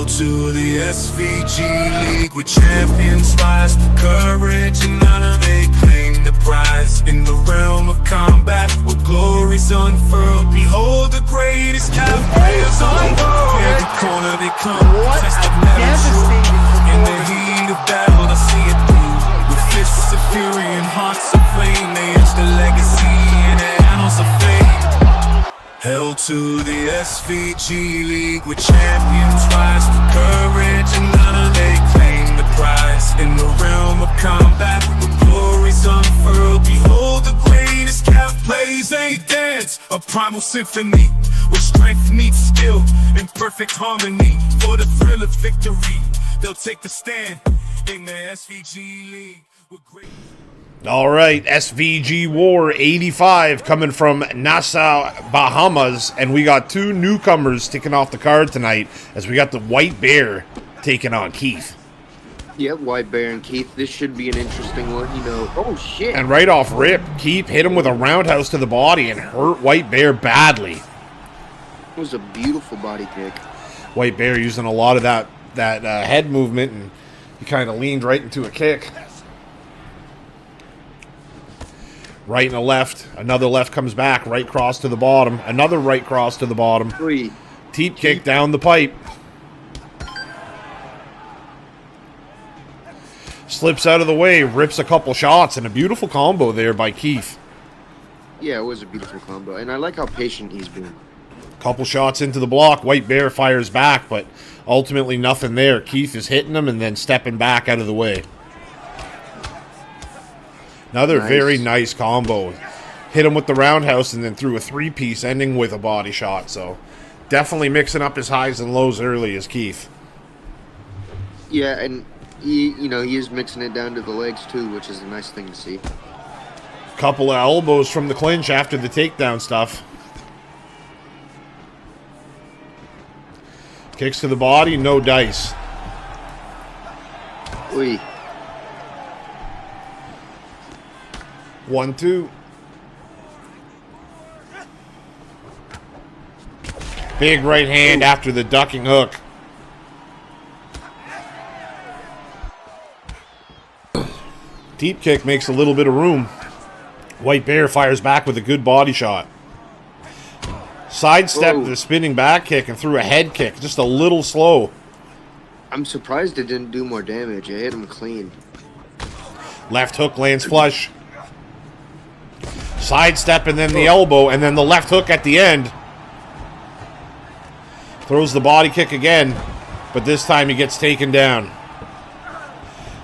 Hail to the SVG League, with champions rise to courage and honor. They claim the prize in the realm of combat, where glory's unfurled. Behold the greatest cap players on world. Every corner they come, test of metal. In the heat of battle, I see it through. With fists of fury and hearts of flame, they etch the legacy in the annals of fame. Hail to the SVG League, with champions rise to courage and honor. They claim the prize in the realm of combat, with glories unfurled. Behold the greatest cap plays a dance, a primal symphony, where strength meets skill in perfect harmony. For the thrill of victory, they'll take the stand in the SVG League with great... All right, SVG War 85 coming from Nassau, Bahamas, and we got two newcomers ticking off the card tonight as we got the White Bear taking on Keith. Yep, White Bear and Keith. This should be an interesting one, you know. Oh, shit. And right off rip, Keith hit him with a roundhouse to the body and hurt White Bear badly. It was a beautiful body kick. White Bear using a lot of that head movement, and he kind of leaned right into a kick. Right and a left. Another left comes back. Right cross to the bottom. Another right cross to the bottom. Teep kick down the pipe. Slips out of the way. Rips a couple shots. And a beautiful combo there by Keith. Yeah, it was a beautiful combo. And I like how patient he's been. Couple shots into the block. White Bear fires back. But ultimately nothing there. Keith is hitting him and then stepping back out of the way. Another very nice combo. Hit him with the roundhouse and then threw a three-piece, ending with a body shot. So definitely mixing up his highs and lows early as Keith. Yeah, and he is mixing it down to the legs too, which is a nice thing to see. Couple of elbows from the clinch after the takedown stuff. Kicks to the body, no dice. Oy. 1-2. Big right hand after the ducking hook. Deep kick makes a little bit of room. White Bear fires back with a good body shot. Sidestepped the spinning back kick and threw a head kick, just a little slow. I'm surprised it didn't do more damage. It hit him clean. Left hook lands flush. Sidestep and then the elbow and then the left hook at the end. Throws the body kick again, but this time he gets taken down.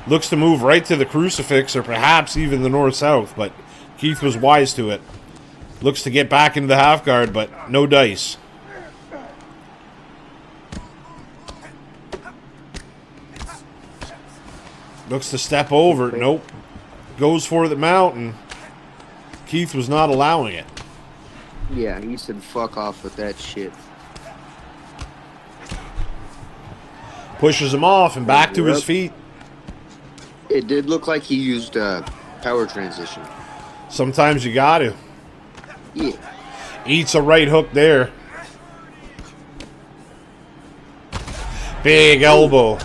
Looks to move right to the crucifix or perhaps even the north-south, but Keith was wise to it. Looks to get back into the half guard, but no dice. Looks to step over. Nope. Goes for the mountain. Keith was not allowing it. Yeah, he said fuck off with that shit. Pushes him off and back to his feet. It did look like he used power transition. Sometimes you got to. Yeah. Eats a right hook there. Big elbow.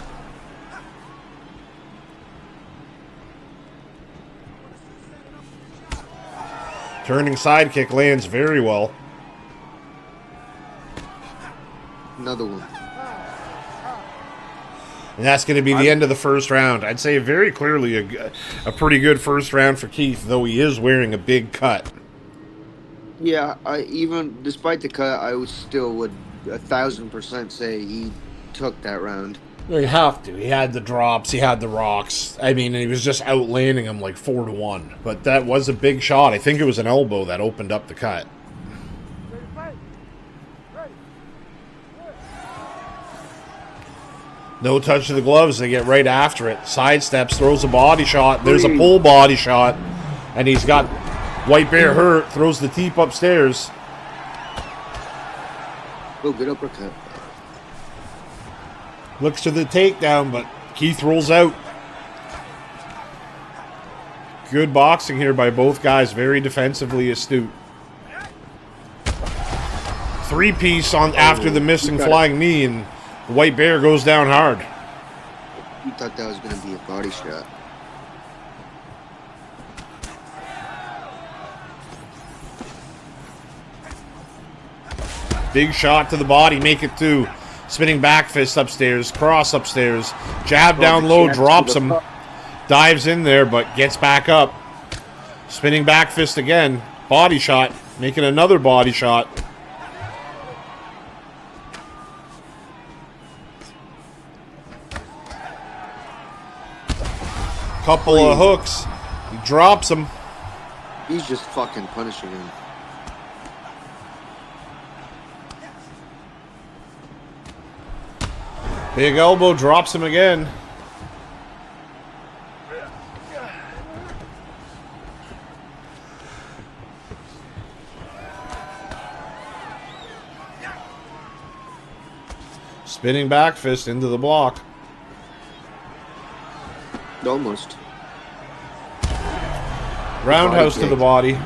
Turning side kick lands very well. Another one. And that's going to be the end of the first round. I'd say very clearly a pretty good first round for Keith, though he is wearing a big cut. Yeah, even despite the cut, I still would 1,000% say he took that round. You have to. He had the drops. He had the rocks. I mean, he was just outlanding him like 4-1. But that was a big shot. I think it was an elbow that opened up the cut. No touch of the gloves. They get right after it. Sidesteps, throws a body shot. There's a pull body shot. And he's got White Bear hurt. Throws the teep upstairs. Oh, good uppercut. Looks to the takedown, but Keith rolls out. Good boxing here by both guys. Very defensively astute. Three-piece on after the missing flying knee, and The White Bear goes down hard. You thought that was going to be a body shot. Big shot to the body, make it 2. Spinning back fist upstairs, cross upstairs, jab down low, drops him, dives in there, but gets back up. Spinning back fist again, body shot, making another body shot. Couple of hooks, he drops him. He's just fucking punishing him. Big elbow, drops him again. Spinning back fist into the block. Almost. Roundhouse to the body.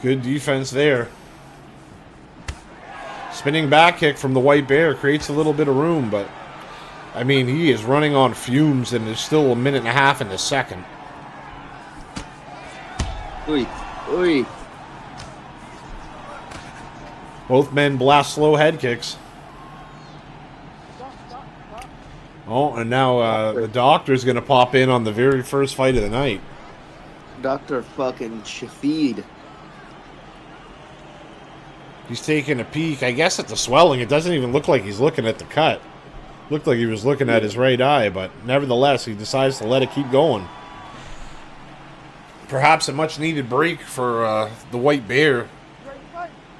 Good defense there. Spinning back kick from the White Bear creates a little bit of room, but I mean, he is running on fumes and there's still a minute and a half in the second. Oi, oi. Both men blast slow head kicks. Oh, and now the doctor's going to pop in on the very first fight of the night. Dr. fucking Shafid. He's taking a peek, I guess, at the swelling. It doesn't even look like he's looking at the cut. Looked like he was looking at his right eye, but nevertheless, he decides to let it keep going. Perhaps a much-needed break for the White Bear.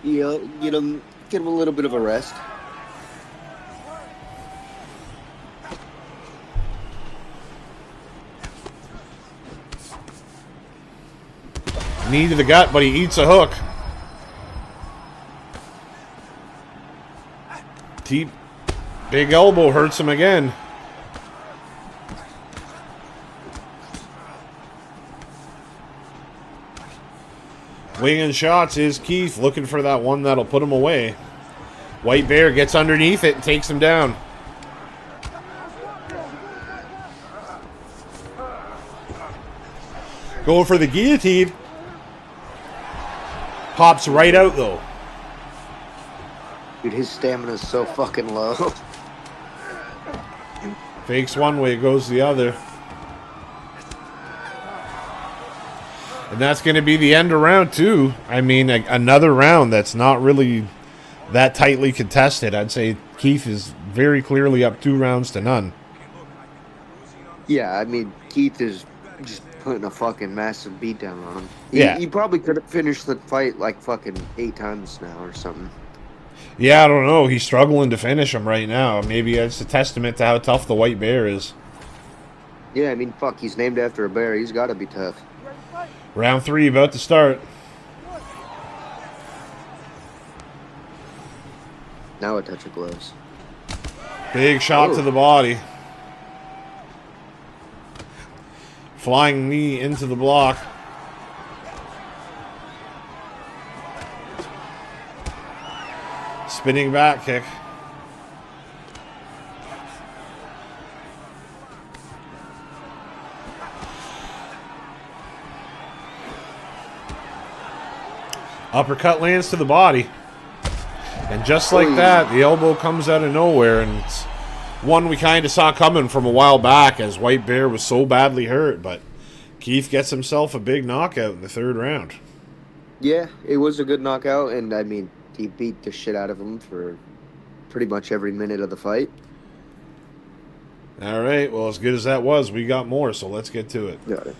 Yeah, get him a little bit of a rest. Knee to the gut, but he eats a hook. Deep, big elbow hurts him again. Winging shots is Keith, looking for that one that'll put him away. White Bear gets underneath it and takes him down. Going for the guillotine. Pops right out though. Dude, his stamina's so fucking low. Fakes one way, goes the other. And that's going to be the end of round 2. I mean, another round that's not really that tightly contested. I'd say Keith is very clearly up 2 rounds to none. Yeah, I mean, Keith is just putting a fucking massive beatdown on him. Yeah. He probably could have finished the fight like fucking 8 times now or something. Yeah, I don't know. He's struggling to finish him right now. Maybe it's a testament to how tough the White Bear is. Yeah, I mean, fuck, he's named after a bear. He's got to be tough. Round 3 about to start. Now a touch of gloves. Big shot to the body. Flying knee into the block. Spinning back kick. Uppercut lands to the body. And just like that, the elbow comes out of nowhere. And it's one we kind of saw coming from a while back as White Bear was so badly hurt. But Keith gets himself a big knockout in the 3rd round. Yeah, it was a good knockout. And, I mean, he beat the shit out of him for pretty much every minute of the fight. All right. Well, as good as that was, we got more. So let's get to it. Got it.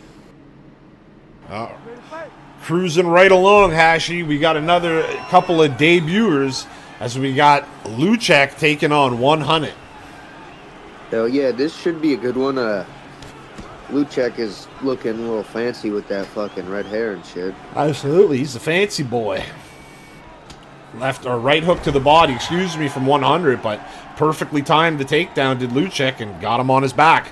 Cruising right along, Hashi. We got another couple of debuters as we got Luchek taking on 100. Hell yeah, this should be a good one. Luchek is looking a little fancy with that fucking red hair and shit. Absolutely. He's a fancy boy. Left or right hook to the body, excuse me, from 100, but perfectly timed the takedown did Luchek and got him on his back.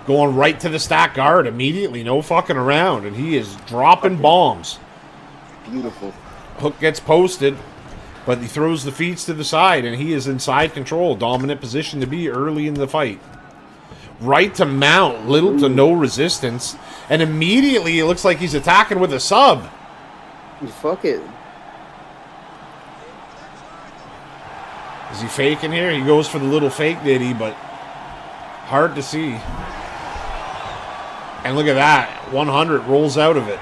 Going right to the stack guard immediately, no fucking around, and he is dropping bombs. Beautiful. Hook gets posted, but he throws the feet to the side, and he is in side control, dominant position to be early in the fight. Right to mount, little to no resistance, and immediately it looks like he's attacking with a sub. Fuck it. Is he faking here? He goes for the little fake ditty, but hard to see. And look at that. 100 rolls out of it.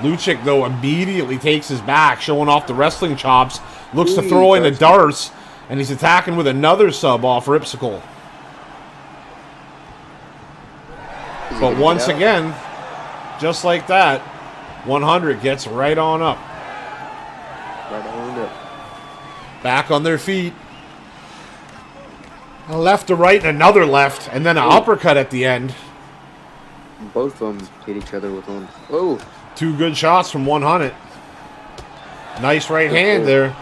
Lucic, though, immediately takes his back, showing off the wrestling chops. Looks to throw in a Darce, and he's attacking with another sub off Ripsicle. But once again, just like that, 100 gets right on up. Right on up. Back on their feet. A left to right and another left, and then an uppercut at the end. Both of them hit each other with one. Oh. 2 good shots from 100. Nice right hand there.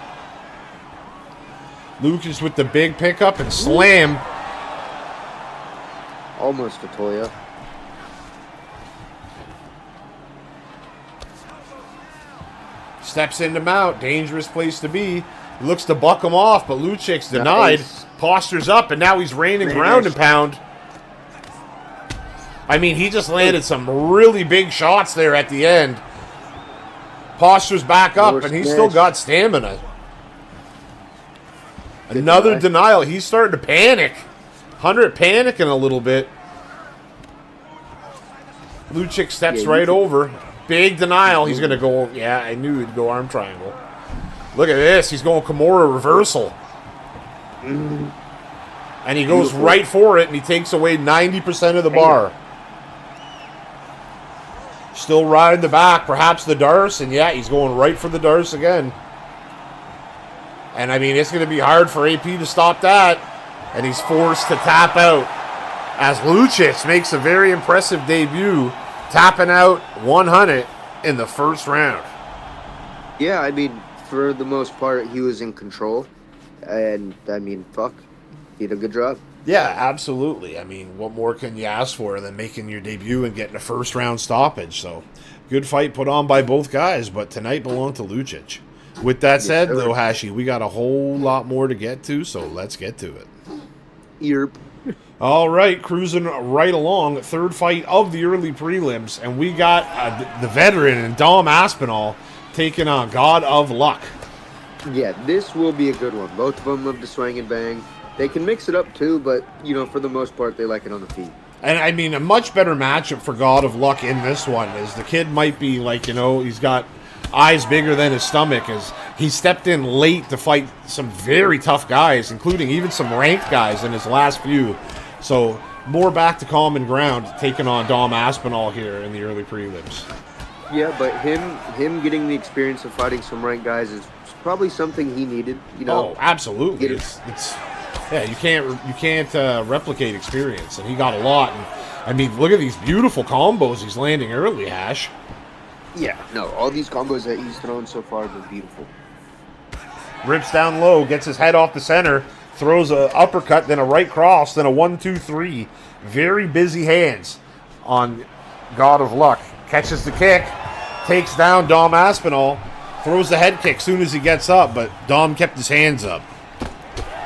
Lucas with the big pickup and slam. Almost a Toya. Steps into mount. Dangerous place to be. He looks to buck him off, but Lucic's denied. Nice. Postures up, and now he's raining ground and pound. I mean, he just landed some really big shots there at the end. Postures back up, and he's still got stamina. Another denial. He's starting to panic. 100 panicking a little bit. Lucic steps right over. Big denial. He's going to go, yeah, I knew he'd go arm triangle. Look at this. He's going Kimura reversal. And he goes right for it, and he takes away 90% of the bar. Still riding the back, perhaps the Darce, and yeah, he's going right for the Darce again. And I mean, it's going to be hard for AP to stop that. And he's forced to tap out. As Lucic makes a very impressive debut, tapping out 100 in the first round. Yeah, I mean, for the most part, he was in control. And, I mean, fuck. He did a good job. Yeah, absolutely. I mean, what more can you ask for than making your debut and getting a first-round stoppage? So, good fight put on by both guys, but tonight belonged to Lucic. With that said, though, Hashi, we got a whole lot more to get to, so let's get to it. Yerp. All right, cruising right along. Third fight of the early prelims, and we got the veteran and Dom Aspinall taking on God of Luck. Yeah, this will be a good one. Both of them love to swing and bang. They can mix it up too, but, you know, for the most part, they like it on the feet. And, I mean, a much better matchup for God of Luck in this one is the kid might be, like, you know, he's got eyes bigger than his stomach, as he stepped in late to fight some very tough guys, including even some ranked guys in his last few. So, more back to common ground, taking on Dom Aspinall here in the early prelims. Yeah, but him getting the experience of fighting some ranked guys is probably something he needed, you know. Oh, absolutely. It's yeah, you can't replicate experience, and he got a lot. And I mean, look at these beautiful combos he's landing early, Hash. Yeah, no, all these combos that he's thrown so far have been beautiful. Rips down low, gets his head off the center, throws a uppercut, then a right cross, then a 1-2-3. Very busy hands on God of Luck. Catches the kick, takes down Dom Aspinall, throws the head kick soon as he gets up, but Dom kept his hands up.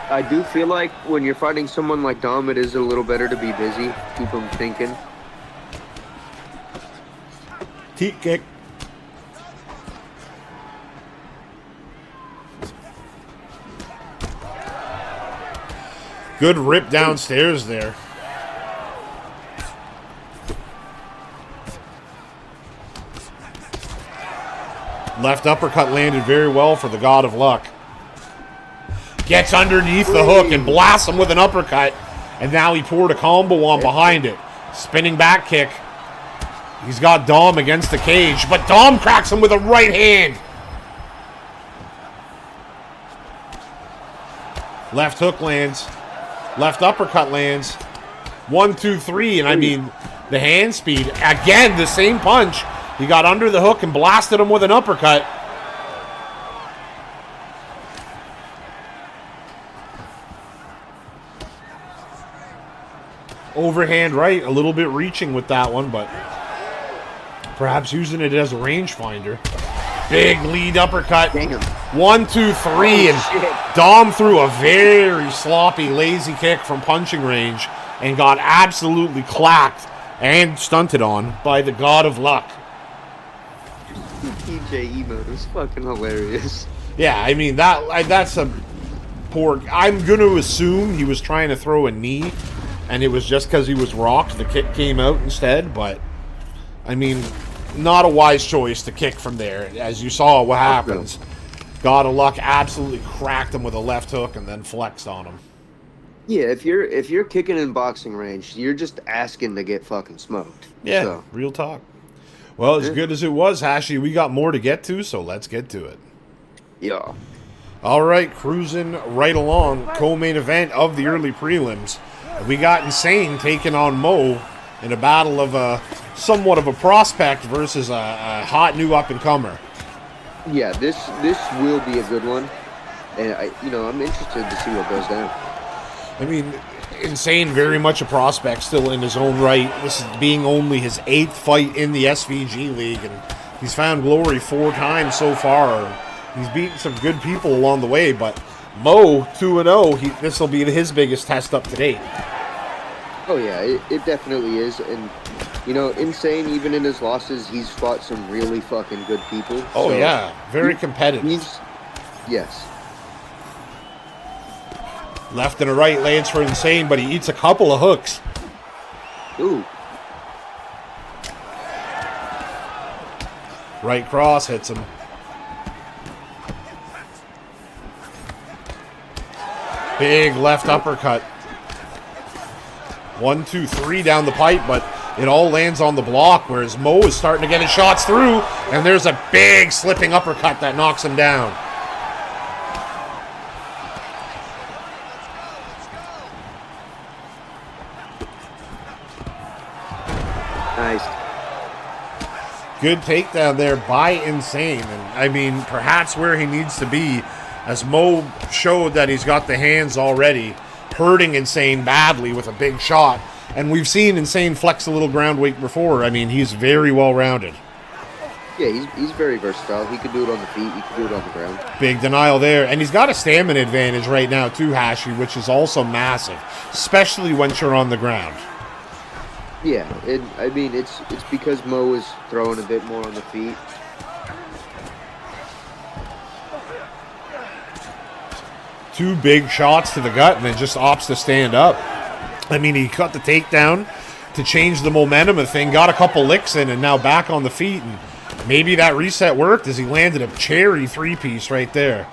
I do feel like when you're fighting someone like Dom, it is a little better to be busy, keep him thinking. Teat kick. Good rip downstairs there. Left uppercut landed very well for the God of Luck. Gets underneath the hook and blasts him with an uppercut. And now he poured a combo on behind it. Spinning back kick. He's got Dom against the cage, but Dom cracks him with a right hand. Left hook lands. Left uppercut lands. 1-2-3, and I mean, the hand speed. Again, the same punch. He got under the hook and blasted him with an uppercut. Overhand right, a little bit reaching with that one, but perhaps using it as a rangefinder. Big lead uppercut. Damn. 1, 2, 3, and shit. Dom threw a very sloppy, lazy kick from punching range and got absolutely clacked and stunted on by the God of Luck. TJ emote is fucking hilarious. Yeah, I mean, that's a poor... I'm going to assume he was trying to throw a knee, and it was just because he was rocked. The kick came out instead, but, I mean, not a wise choice to kick from there. As you saw what happens. God of Luck absolutely cracked him with a left hook and then flexed on him. Yeah, if you're kicking in boxing range, you're just asking to get fucking smoked. Yeah, So, real talk. Well, as good as it was, Hashi, we got more to get to, so let's get to it. yeah. All right, cruising right along, co-main event of the early prelims. We got Insane taking on Mo in a battle of somewhat of a prospect versus a hot new up-and-comer. Yeah, this will be a good one, and I'm interested to see what goes down. I mean, Insane, very much a prospect still in his own right. This is being only his 8th fight in the SVG League, and he's found glory 4 times so far. He's beaten some good people along the way, but Mo, 2-0, this will be his biggest test up to date. Oh yeah, it definitely is, and Insane, even in his losses, he's fought some really fucking good people. Oh so yeah, very competitive. Yes. Left and a right lands for Insane, but he eats a couple of hooks. Ooh. Right cross hits him. Big left uppercut. 1, 2, 3 down the pipe, but it all lands on the block, whereas Mo is starting to get his shots through, and there's a big slipping uppercut that knocks him down. Nice. Good takedown there by Insane, and I mean, perhaps where he needs to be, as Mo showed that he's got the hands already, hurting Insane badly with a big shot. And we've seen Insane flex a little ground weight before. I mean, he's very well-rounded. Yeah, he's very versatile. He could do it on the feet. He could do it on the ground. Big denial there. And he's got a stamina advantage right now too, Hashi, which is also massive, especially once you're on the ground. Yeah, it's because Mo is throwing a bit more on the feet. Two big shots to the gut, and then just opts to stand up. I mean, he cut the takedown to change the momentum of the thing, got a couple licks in, and now back on the feet. And maybe that reset worked as he landed a cherry 3-piece right there.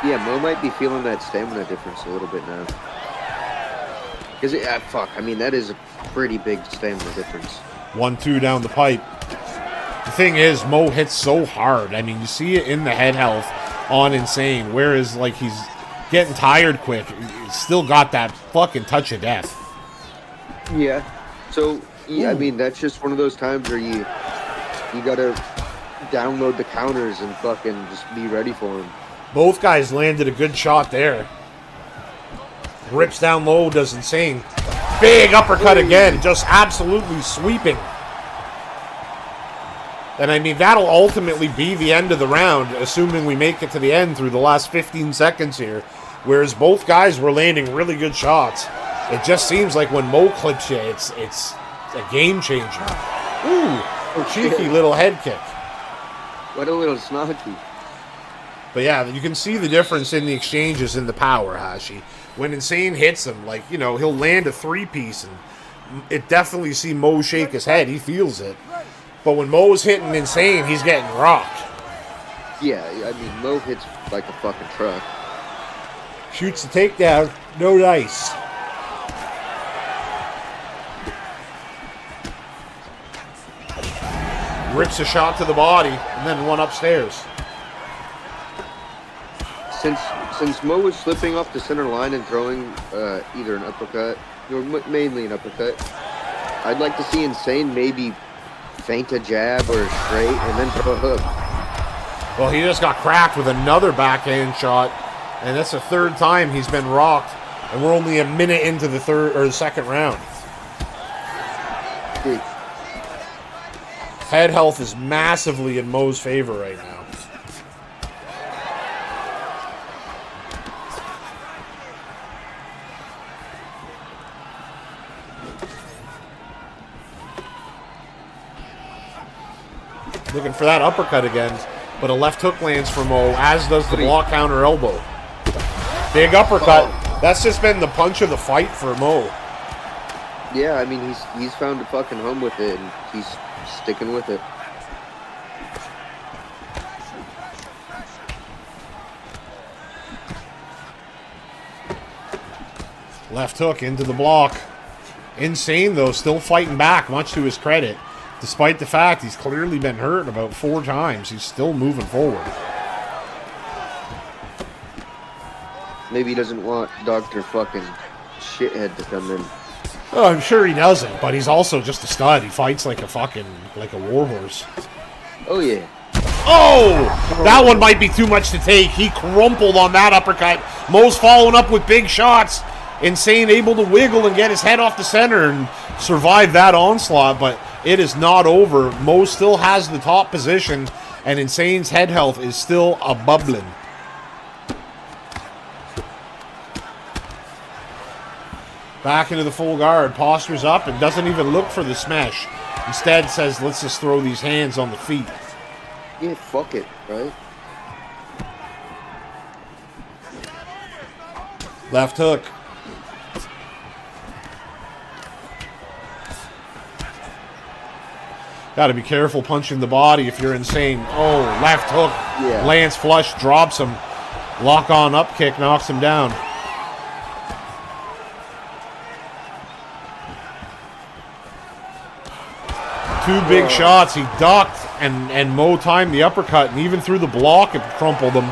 Yeah, Mo might be feeling that stamina difference a little bit now. Because, that is a pretty big stamina difference. 1-2 down the pipe. The thing is, Mo hits so hard. I mean, you see it in the head health on Insane, whereas, like, he's getting tired quick. He's still got that fucking touch of death. Yeah. So, yeah, that's just one of those times where you gotta download the counters and fucking just be ready for him. Both guys landed a good shot there. Rips down low, does Insane. Big uppercut again, just absolutely sweeping. And I mean, that'll ultimately be the end of the round, assuming we make it to the end through the last 15 seconds here. Whereas both guys were landing really good shots. It just seems like when Mo clips you, it's a game changer. Ooh, cheeky little head kick. What a little snarky. But yeah, you can see the difference in the exchanges in the power, Hashi. When Insane hits him, he'll land a 3-piece, and it definitely see Mo shake his head. He feels it. But when Mo's hitting Insane, he's getting rocked. Yeah, Mo hits like a fucking truck. Shoots the takedown, no dice. Rips a shot to the body, and then one upstairs. Since Mo was slipping off the center line and throwing either an uppercut, or mainly an uppercut, I'd like to see Insane maybe feint a jab or a straight and then throw a hook. Well, he just got cracked with another backhand shot, and that's the 3rd time he's been rocked And we're only a minute into the third or the second round. Dude, Head health is massively in Mo's favor right now. Looking for that uppercut again, but a left hook lands for Mo, as does the block counter elbow. Big uppercut. That's just been the punch of the fight for Mo. yeah, I mean, he's found a fucking home with it, and he's sticking with it. Left hook into the block. Insane, though, still fighting back, much to his credit. Despite the fact he's clearly been hurt about 4 times, he's still moving forward. Maybe he doesn't want Dr. fucking shithead to come in. Oh, I'm sure he doesn't, but he's also just a stud. He fights like a fucking, like a warhorse. Oh, yeah. Oh! That one might be too much to take. He crumpled on that uppercut. Mo's following up with big shots. Insane able to wiggle and get his head off the center and survive that onslaught, but it is not over. Mo still has the top position, and Insane's head health is still a bubbling. Back into the full guard, postures up and doesn't even look for the smash. Instead says, let's just throw these hands on the feet. Yeah, fuck it, right? Left hook. Got to be careful punching the body if you're Insane. Oh, left hook. Yeah. Lands flush, drops him. Lock on up kick, knocks him down. Two big shots. He ducked, and Mo timed the uppercut, and even through the block, it crumpled him.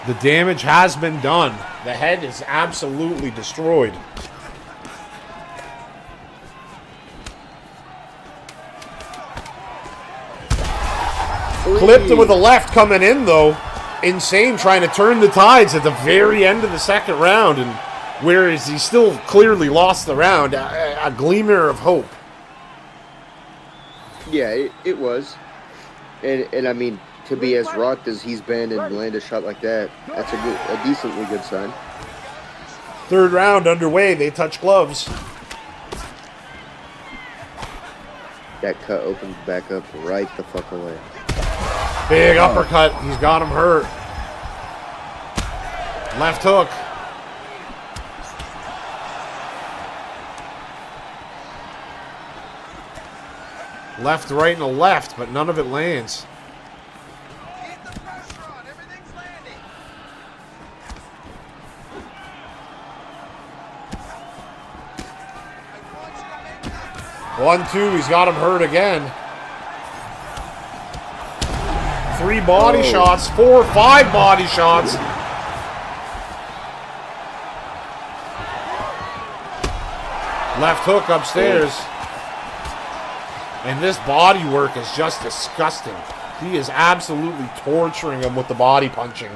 The damage has been done. The head is absolutely destroyed. Clipped him with a left coming in, though. Insane trying to turn the tides at the very end of the second round, and whereas he still clearly lost the round, a glimmer of hope. Yeah, it was. And I mean, to be as rocked as he's been and land a shot like that, that's a decently good sign. Third round underway. They touch gloves. That cut opens back up right the fuck away. Big uppercut. He's got him hurt. Left hook. Left, right, and a left, but none of it lands. One, two, he's got him hurt again. 3 body shots, 4, 5 body shots. Left hook upstairs. And this body work is just disgusting. He is absolutely torturing him with the body punching.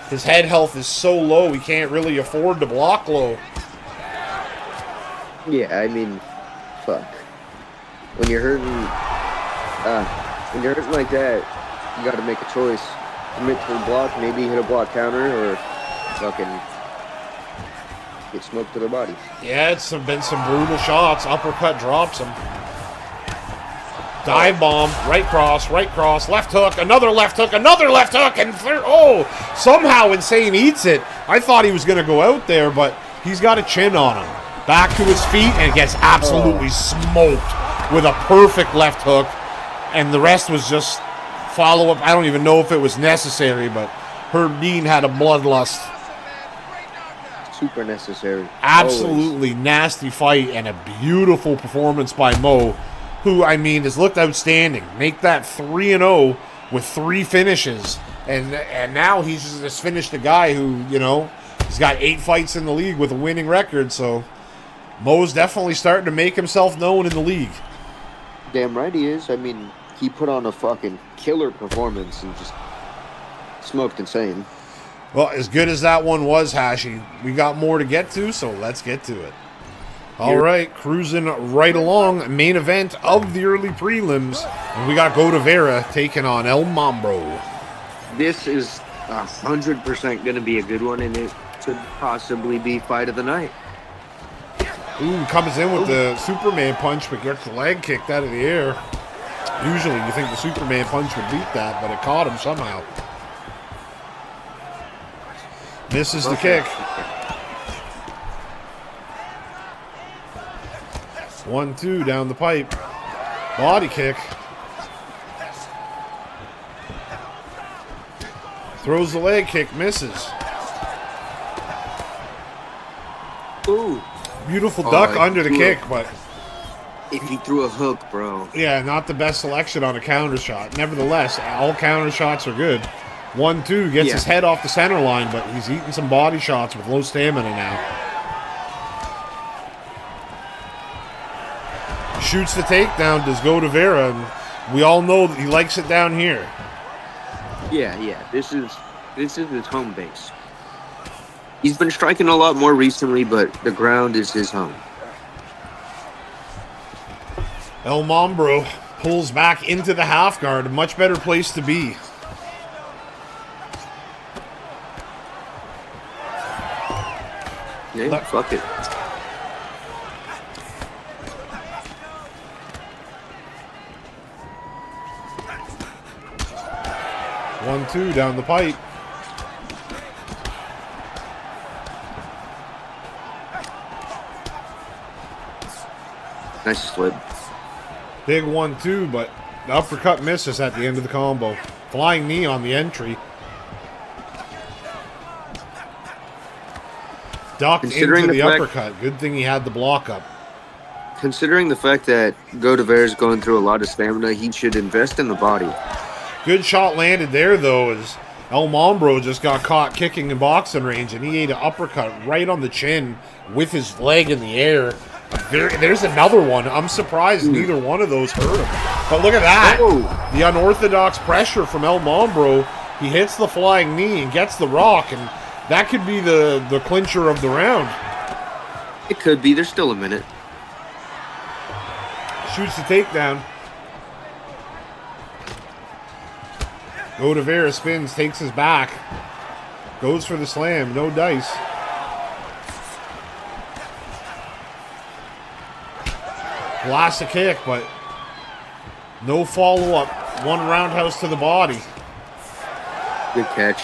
His head health is so low, he can't really afford to block low. Yeah, I mean, fuck. When you're hurting like that, you got to make a choice. Commit to the block, maybe hit a block counter, or fucking get smoked to the body. Yeah, it's been some brutal shots. Uppercut drops him. Dive bomb, right cross, left hook, another left hook, and somehow Insane eats it. I thought he was going to go out there, but he's got a chin on him. Back to his feet and gets absolutely smoked with a perfect left hook, and the rest was just follow-up. I don't even know if it was necessary, but Herb Dean had a bloodlust. Super necessary. Absolutely always. Nasty fight and a beautiful performance by Mo, who, I mean, has looked outstanding. Make that 3-0 with 3 finishes, and now he's just finished a guy who, you know, he's got 8 fights in the league with a winning record, so Mo's definitely starting to make himself known in the league. Damn right he is. I mean, he put on a fucking killer performance and just smoked Insane. Well, as good as that one was, Hashi, we got more to get to, so let's get to it. All right, cruising right along. Main event of the early prelims. And we got Godavera taking on El Mambro. This is 100% going to be a good one, and it could possibly be fight of the night. Ooh, comes in with the Superman punch, but gets the leg kicked out of the air. Usually you think the Superman punch would beat that, but it caught him somehow. Misses the kick. 1-2 down the pipe. Body kick. Throws the leg kick, misses. Ooh. Beautiful duck under the kick, but... If he threw a hook, bro. Yeah, not the best selection on a counter shot. Nevertheless, all counter shots are good. 1-2 gets his head off the center line, but he's eating some body shots with low stamina now. Shoots the takedown, does Godavera, and we all know that he likes it down here. Yeah. This is his home base. He's been striking a lot more recently, but the ground is his home. El Mambro pulls back into the half guard, a much better place to be. Yeah, fuck it. One, two down the pipe. Nice slip. Big 1-2, but the uppercut misses at the end of the combo. Flying knee on the entry. Ducked into the uppercut. Good thing he had the block up. Considering the fact that Godavera is going through a lot of stamina, he should invest in the body. Good shot landed there, though, as El Mambro just got caught kicking in boxing range, and he ate an uppercut right on the chin with his leg in the air. There's another one. I'm surprised neither one of those hurt him. But look at that. Oh. The unorthodox pressure from El Mambro. He hits the flying knee and gets the rock, and that could be the clincher of the round. It could be. There's still a minute. Shoots the takedown. Godavera spins, takes his back. Goes for the slam. No dice. Blasts a kick, but no follow-up. One roundhouse to the body. Good catch.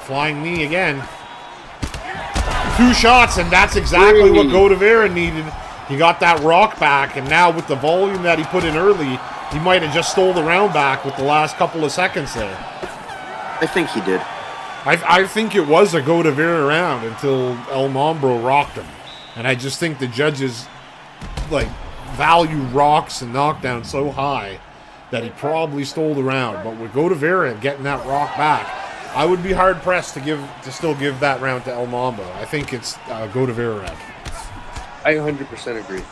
Flying knee again. 2 shots, and that's exactly what Godavera needed. He got that rock back, and now with the volume that he put in early, he might have just stole the round back with the last couple of seconds there. I think he did. I think it was a Godavera round until El Mambro rocked him. And I just think the judges value rocks and knockdowns so high that he probably stole the round. But with Godavera getting that rock back, I would be hard pressed to still give that round to El Mambro. I think it's Godavera round. I 100% agree.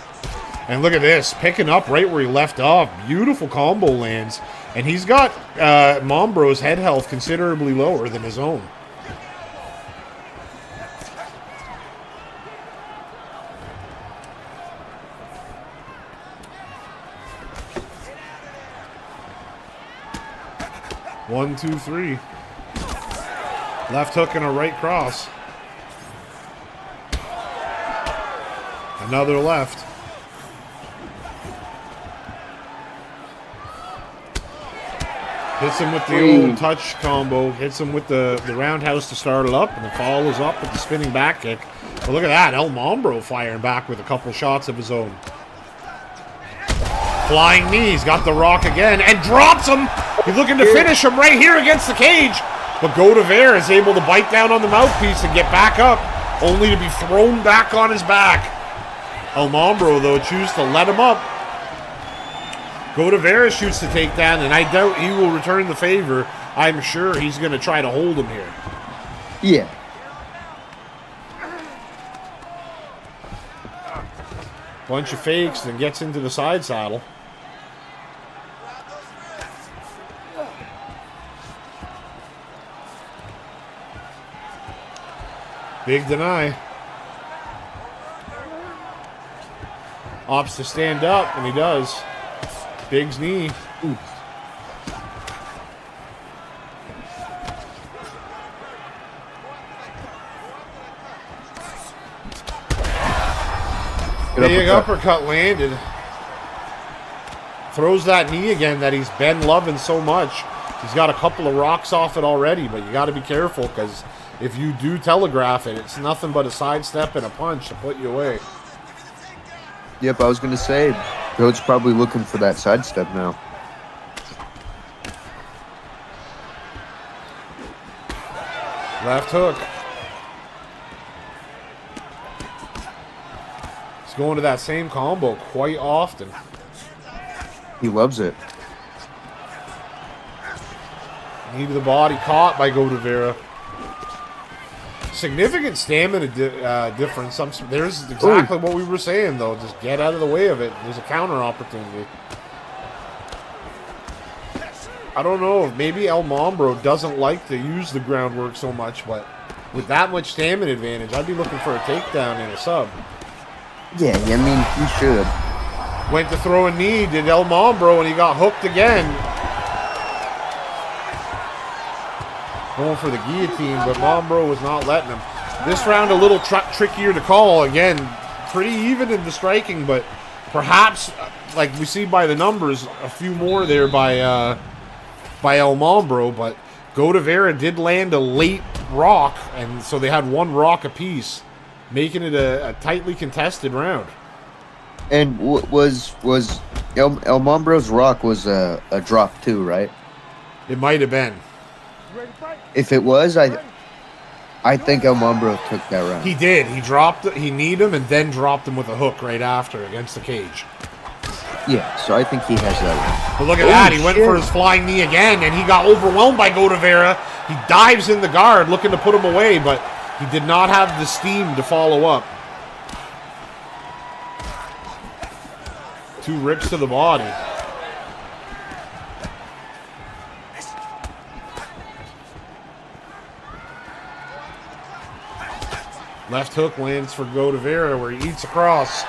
And look at this, picking up right where he left off. Beautiful combo lands. And he's got Mambro's head health considerably lower than his own. One, two, three. Left hook and a right cross. Another left. Hits him with the old touch combo. Hits him with the roundhouse to start it up, and then follows up with the spinning back kick. But look at that, El Mambro firing back with a couple shots of his own. Flying knees, got the rock again, and drops him! He's looking to finish him right here against the cage. But Godavera is able to bite down on the mouthpiece and get back up, only to be thrown back on his back. El Mambro, though, chooses to let him up. Godavera shoots the takedown, and I doubt he will return the favor. I'm sure he's going to try to hold him here. Yeah. Bunch of fakes, then gets into the side saddle. Big deny. Opts to stand up, and he does. Big's knee. Ooh. Big uppercut landed. Throws that knee again that he's been loving so much. He's got a couple of rocks off it already, but you got to be careful because if you do telegraph it, it's nothing but a sidestep and a punch to put you away. Yep, I was going to say, Goat's probably looking for that sidestep now. Left hook. He's going to that same combo quite often. He loves it. Knee to the body caught by Godavera. Significant stamina difference. There's exactly what we were saying, though. Just get out of the way of it. There's a counter opportunity. I don't know. Maybe El Mambro doesn't like to use the groundwork so much, but with that much stamina advantage, I'd be looking for a takedown and a sub. Yeah, I mean, he should. Went to throw a knee, did El Mambro, and he got hooked again. Going for the guillotine, but Mambro was not letting him. This round a little trickier to call. Again, pretty even in the striking, but perhaps, like we see by the numbers, a few more there by El Mambro, but Godavera did land a late rock, and so they had one rock apiece, making it a tightly contested round. And was El Mambro's rock was a drop too, right? It might have been. If it was, I think El Mambro took that round. He did. He dropped. He kneed him and then dropped him with a hook right after against the cage. Yeah, so I think he has that But look at that. He went for his flying knee again, and he got overwhelmed by Godavera. He dives in the guard looking to put him away, but he did not have the steam to follow up. Two rips to the body. Left hook lands for Godavera where he eats across.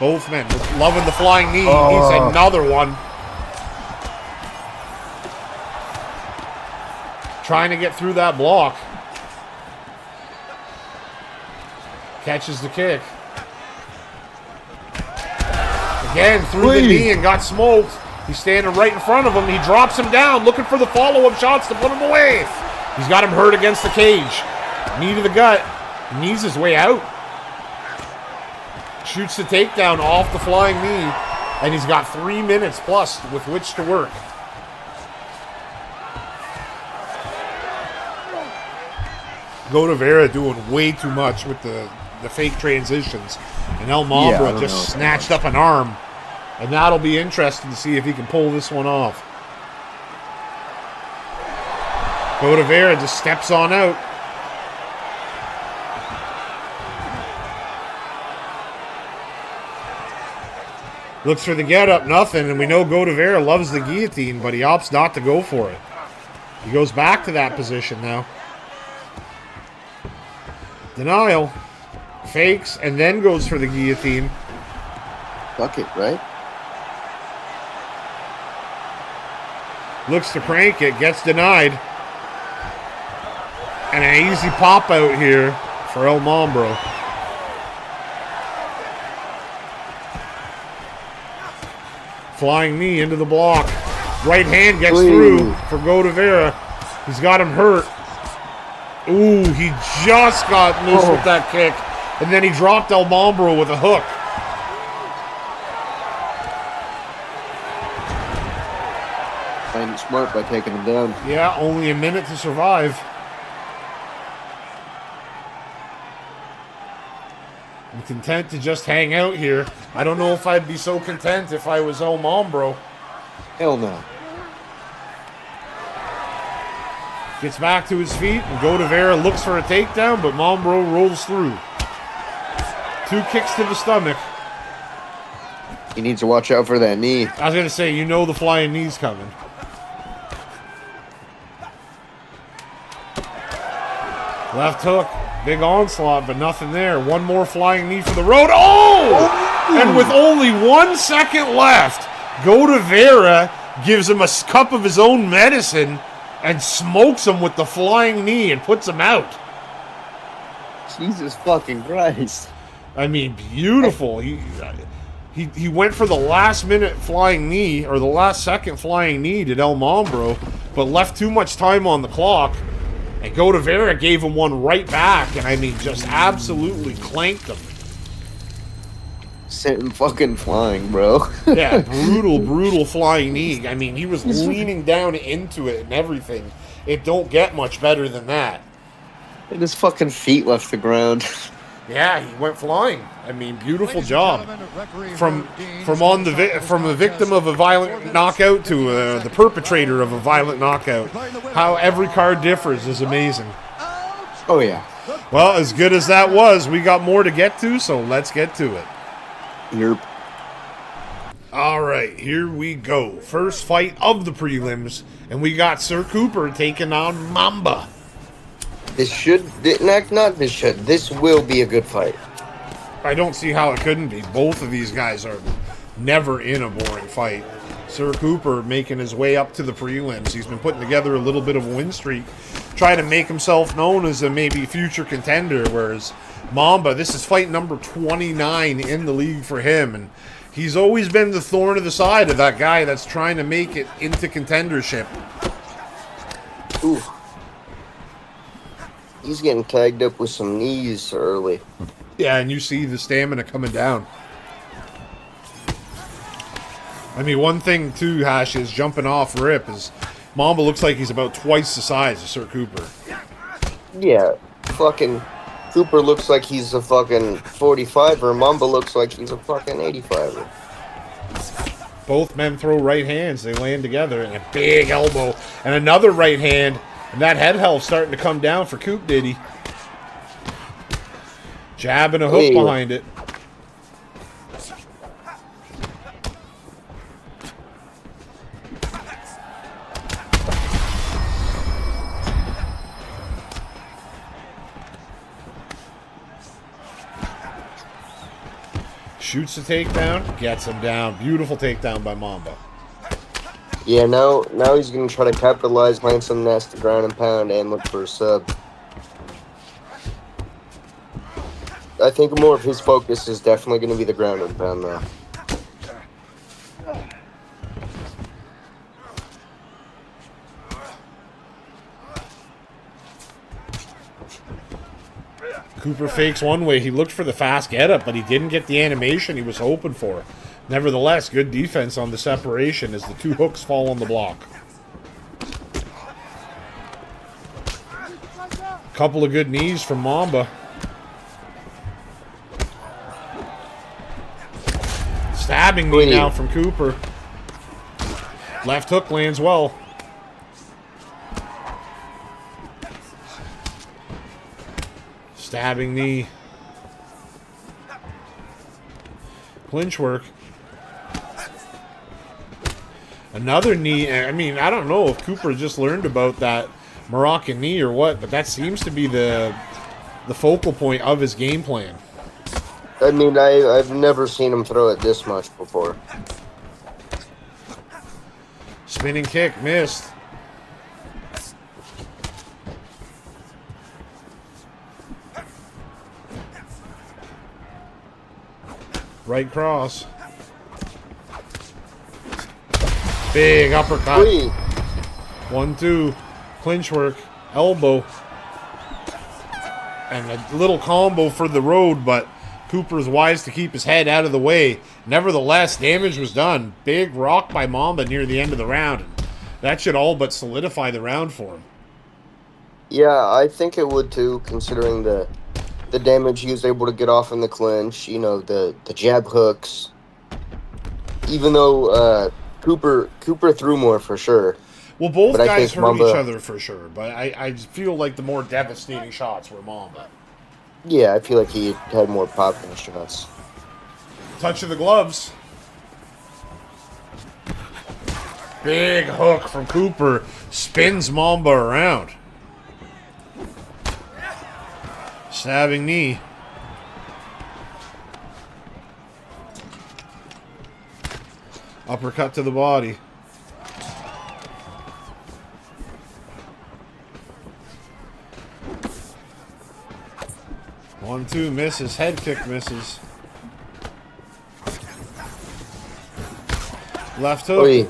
Both men loving the flying knee. He eats another one. Trying to get through that block. Catches the kick. Again, through the knee and got smoked. He's standing right in front of him. He drops him down, looking for the follow-up shots to put him away. He's got him hurt against the cage. Knee to the gut. He knees his way out. Shoots the takedown off the flying knee. And he's got 3 minutes plus with which to work. Godavera doing way too much with the fake transitions. And El Mambro just snatched up an arm. And that'll be interesting to see if he can pull this one off. Godavera just steps on out. Looks for the get-up, nothing, and we know Godavera loves the guillotine, but he opts not to go for it. He goes back to that position now. Denial. Fakes, and then goes for the guillotine. Fuck it, right? Looks to crank it, gets denied. And an easy pop out here for El Mambro. Flying knee into the block. Right hand gets through for Godavera. He's got him hurt. Ooh, he just got loose with that kick. And then he dropped El Mambro with a hook. Playing it smart by taking him down. Yeah, only a minute to survive. I'm content to just hang out here. I don't know if I'd be so content if I was El Mambro. Hell no. Gets back to his feet, and Godavera looks for a takedown, but Mambro rolls through. 2 kicks to the stomach. He needs to watch out for that knee. I was going to say, you know the flying knee's coming. Left hook. Big onslaught, but nothing there. One more flying knee for the road. Oh! And with only 1 second left, Go to Vera gives him a cup of his own medicine and smokes him with the flying knee and puts him out. Jesus fucking Christ. I mean, beautiful. He went for the last minute flying knee, or the last second flying knee to El Mambro, but left too much time on the clock. And Go to Vera gave him one right back, and I mean, just absolutely clanked him. Sent him fucking flying, bro. Yeah, brutal flying knee. I mean, he was leaning down into it and everything. It don't get much better than that. And his fucking feet left the ground. Yeah, he went flying. I mean, beautiful job. From a victim of a violent knockout to the perpetrator of a violent knockout. How every card differs is amazing. Oh, yeah. Well, as good as that was, we got more to get to, so let's get to it. Yerp. All right, here we go. First fight of the prelims, and we got Sir Cooper taking on Mamba. This will be a good fight. I don't see how it couldn't be. Both of these guys are never in a boring fight. Sir Cooper making his way up to the prelims. He's been putting together a little bit of a win streak, trying to make himself known as a maybe future contender, whereas Mamba, this is fight number 29 in the league for him, and he's always been the thorn of the side of that guy that's trying to make it into contendership. Ooh. He's getting tagged up with some knees early. Yeah, and you see the stamina coming down. I mean, one thing, too, Hash, is jumping off rip is Mamba looks like he's about twice the size of Sir Cooper. Yeah, fucking Cooper looks like he's a fucking 45er. Mamba looks like he's a fucking 85er. Both men throw right hands. They land together, and a big elbow, and another right hand. And that head health starting to come down for Coop Diddy. Jab and a hook behind it. Shoots the takedown, gets him down. Beautiful takedown by Mamba. Yeah, now he's going to try to capitalize, land some nasty ground and pound, and look for a sub. I think more of his focus is definitely going to be the ground and pound, though. Cooper fakes one way. He looked for the fast get-up, but he didn't get the animation he was hoping for. Nevertheless, good defense on the separation as the two hooks fall on the block. Couple of good knees from Mamba. Stabbing knee now from Cooper. Left hook lands well. Stabbing knee. Clinch work. Another knee. I mean, I don't know if Cooper just learned about that Moroccan knee or what, but that seems to be the focal point of his game plan. I mean, I've never seen him throw it this much before. Spinning kick, missed. Right cross. Big uppercut. 1-2. Clinch work. Elbow. And a little combo for the road, but Cooper's wise to keep his head out of the way. Nevertheless, damage was done. Big rock by Mamba near the end of the round. That should all but solidify the round for him. Yeah, I think it would too, considering the damage he was able to get off in the clinch. You know, the jab hooks. Even though Cooper threw more for sure. Well, both guys hurt each other for sure, but I feel like the more devastating shots were Mamba. Yeah, I feel like he had more pop in the shots. Touch of the gloves. Big hook from Cooper. Spins Mamba around. Stabbing knee. Uppercut to the body. One, two, misses. Head kick misses. Left hook. Oy.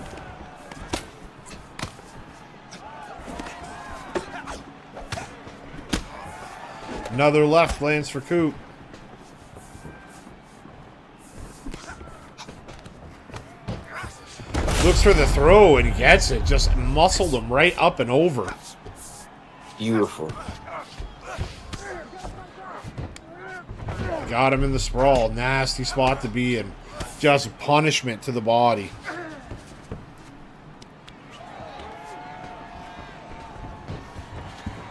Another left lands for Coop. Looks for the throw and gets it. Just muscled him right up and over. Beautiful. Got him in the sprawl. Nasty spot to be in. Just punishment to the body.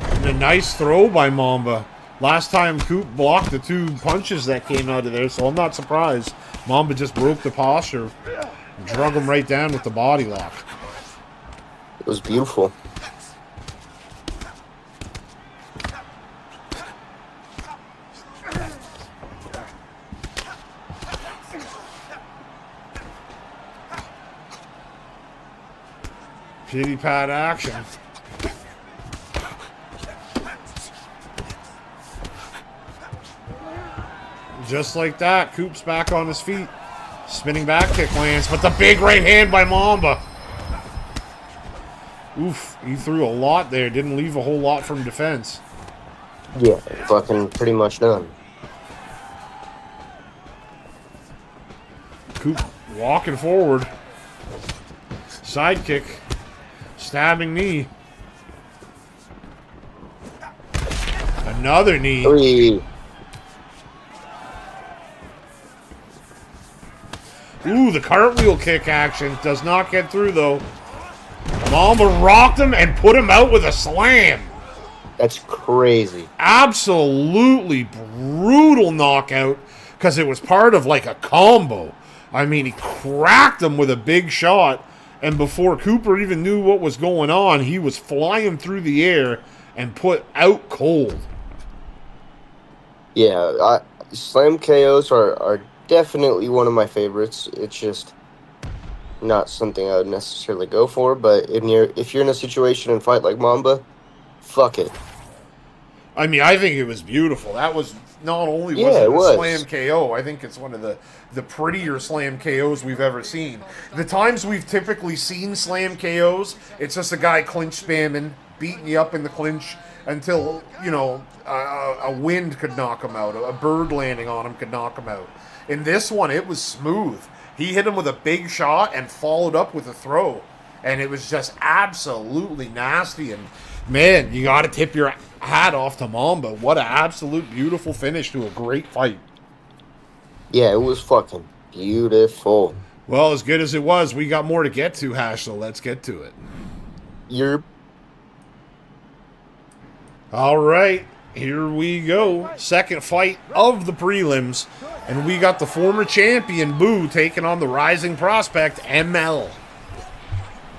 And a nice throw by Mamba. Last time Coop blocked the 2 punches that came out of there, so I'm not surprised. Mamba just broke the posture. Drug him right down with the body lock. It was beautiful. Pity pat action. Just like that, Coop's back on his feet. Spinning back kick lands, but the big right hand by Mamba. Oof, he threw a lot there. Didn't leave a whole lot from defense. Yeah, fucking pretty much done. Coop walking forward. Side kick. Stabbing knee. Another knee. Oy. Ooh, the cartwheel kick action. Does not get through, though. Mamba rocked him and put him out with a slam. That's crazy. Absolutely brutal knockout because it was part of like a combo. I mean, he cracked him with a big shot, and before Cooper even knew what was going on, he was flying through the air and put out cold. Yeah, slam KOs are definitely one of my favorites. It's just not something I would necessarily go for, but if you're in a situation and fight like Mamba, fuck it. I mean, I think it was beautiful. That was not only was Yeah, it it a was. slam KO, I think it's one of the prettier slam KOs we've ever seen. The times we've typically seen slam KOs, it's just a guy clinch spamming, beating you up in the clinch until, you know, a wind could knock him out. A bird landing on him could knock him out. In this one, it was smooth. He hit him with a big shot and followed up with a throw. And it was just absolutely nasty. And, man, you got to tip your hat off to Mamba. What an absolute beautiful finish to a great fight. Yeah, it was fucking beautiful. Well, as good as it was, we got more to get to, Hash, so let's get to it. You're All right, here we go. Second fight of the prelims. And we got the former champion, Boo, taking on the rising prospect, ML.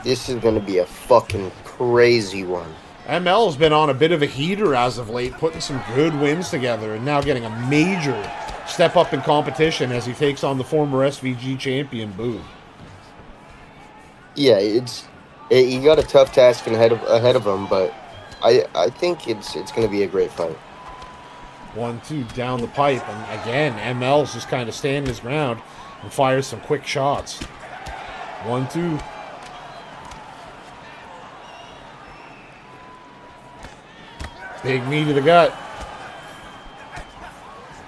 This is gonna be a fucking crazy one. ML's been on a bit of a heater as of late, putting some good wins together, and now getting a major step up in competition as he takes on the former SVG champion, Boo. Yeah, he got a tough task ahead of him, but I think it's gonna be a great fight. 1-2 down the pipe, and again, ML's just kind of standing his ground and fires some quick shots. 1-2. Big knee to the gut.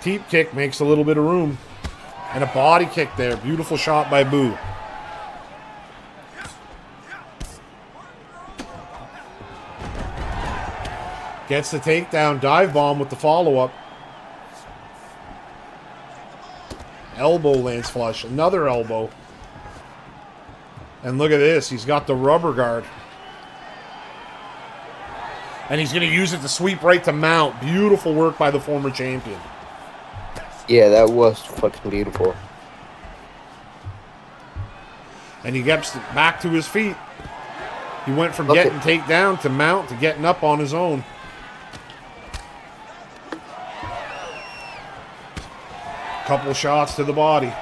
Teep kick makes a little bit of room. And a body kick there. Beautiful shot by Boo. Gets the takedown. Dive bomb with the follow-up. Elbow lands flush. Another elbow. And look at this. He's got the rubber guard. And he's going to use it to sweep right to mount. Beautiful work by the former champion. Yeah, that was fucking beautiful. And he gets back to his feet. He went from getting takedown to mount to getting up on his own. Couple shots to the body.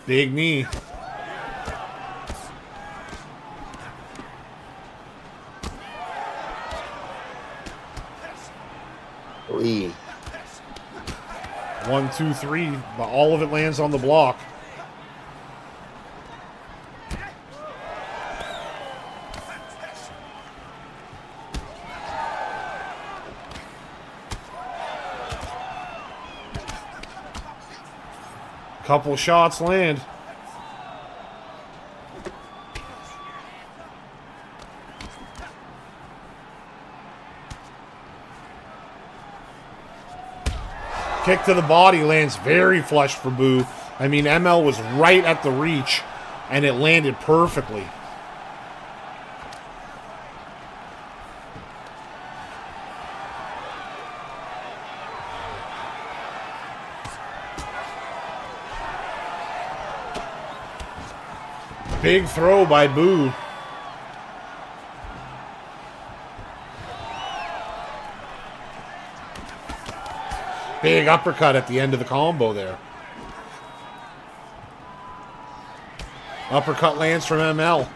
Big knee. Lee. 1, 2, 3, but all of it lands on the block. Couple shots land. Kick to the body lands very flush for Boo. I mean, ML was right at the reach, and it landed perfectly. Big throw by Boo. Big uppercut at the end of the combo there. Uppercut lands from ML.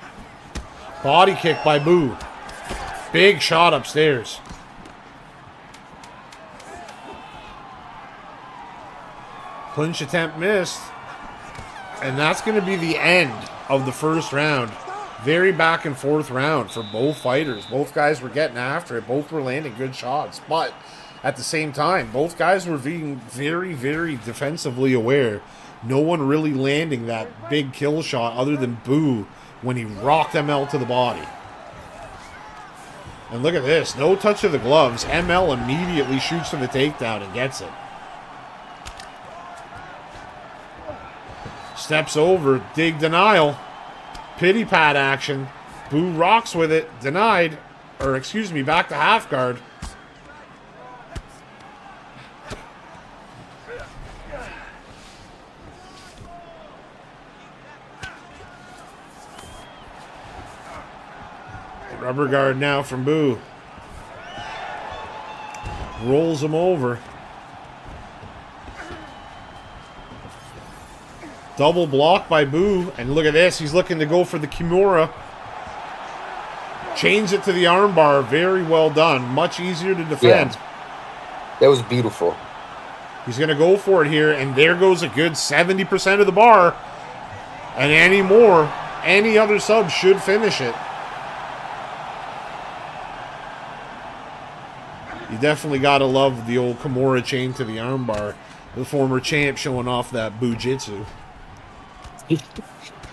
Body kick by Boo. Big shot upstairs. Clinch attempt missed. And that's going to be the end of the first round. Very back and forth round for both fighters. Both guys were getting after it. Both were landing good shots. But at the same time, both guys were being very, very defensively aware. No one really landing that big kill shot other than Boo when he rocked ML to the body. And look at this. No touch of the gloves. ML immediately shoots for the takedown and gets it. Steps over. Dig denial. Pity pat action. Boo rocks with it. Denied. Or excuse me, back to half guard. Rubber guard now from Boo. Rolls him over. Double block by Boo. And look at this. He's looking to go for the Kimura. Chains it to the armbar. Very well done. Much easier to defend. Yeah. That was beautiful. He's going to go for it here. And there goes a good 70% of the bar. And any more, any other sub should finish it. You definitely got to love the old Kimura chain to the armbar. The former champ showing off that Bujitsu.